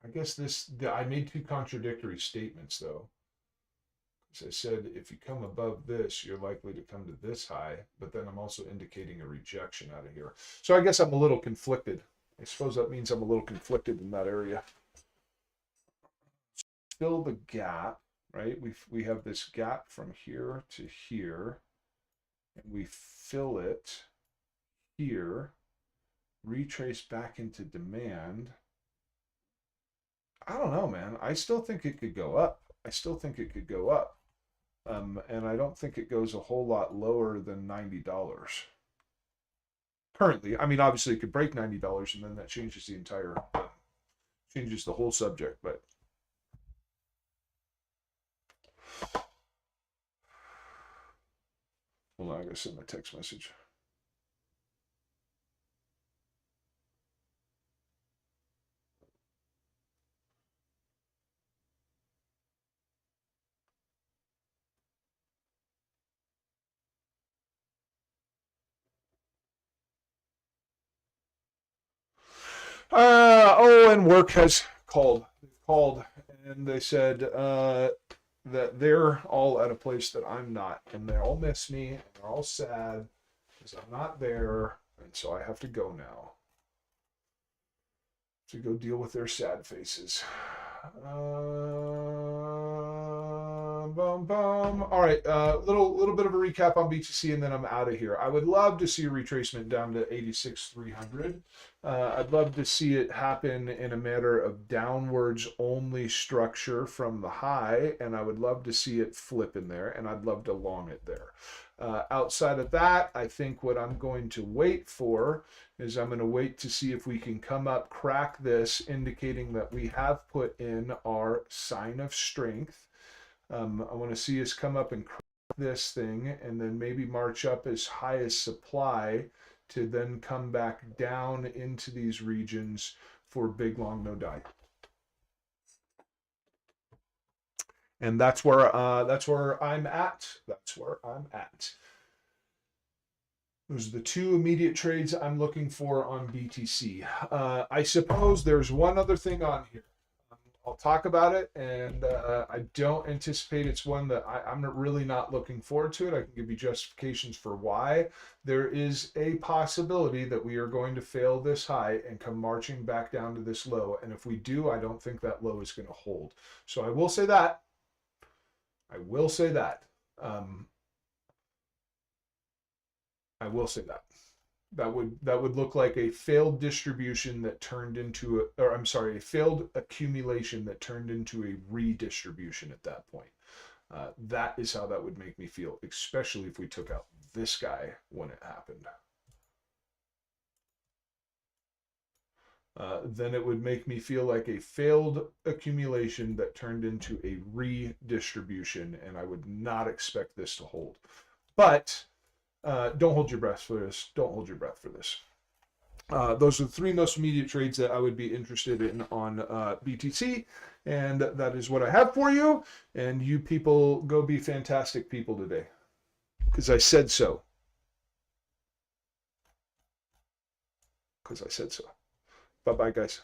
I guess I made two contradictory statements though. As I said, if you come above this, you're likely to come to this high, but then I'm also indicating a rejection out of here. So I guess I'm a little conflicted. I suppose that means I'm a little conflicted in that area. Fill the gap, right? We have this gap from here to here, and we fill it here, retrace back into demand. I don't know, man. I still think it could go up. I still think it could go up. And I don't think it goes a whole lot lower than $90 currently. I mean, obviously it could break $90 and then that changes the entire, changes the whole subject, but. Hold on, I gotta send my text message. And work has called, and they said that they're all at a place that I'm not, and they all miss me, and they're all sad because I'm not there, and so I have to go now to go deal with their sad faces. All right, little bit of a recap on BTC, and then I'm out of here. I would love to see a retracement down to 86,300. I'd love to see it happen in a matter of downwards only structure from the high, and I would love to see it flip in there, and I'd love to long it there. Outside of that, I think what I'm going to wait for is I'm going to wait to see if we can come up, crack this, indicating that we have put in our sign of strength. I want to see us come up and crack this thing and then maybe march up as high as supply to then come back down into these regions for big long no die. And that's where I'm at. That's where I'm at. Those are the two immediate trades I'm looking for on BTC. I suppose there's one other thing on here. I'll talk about it, and I don't anticipate it's one that I'm really not looking forward to it. I can give you justifications for why. There is a possibility that we are going to fail this high and come marching back down to this low. And if we do, I don't think that low is going to hold. So I will say that. I will say that. I will say that. That would look like a failed distribution that turned into a failed accumulation that turned into a redistribution at that point. That is how that would make me feel, especially if we took out this guy when it happened. Then it would make me feel like a failed accumulation that turned into a redistribution, and I would not expect this to hold. But don't hold your breath for this. Don't hold your breath for this. Those are the three most immediate trades that I would be interested in on BTC, and that is what I have for you. And you people go be fantastic people today, because I said so. Because I said so. Bye-bye, guys.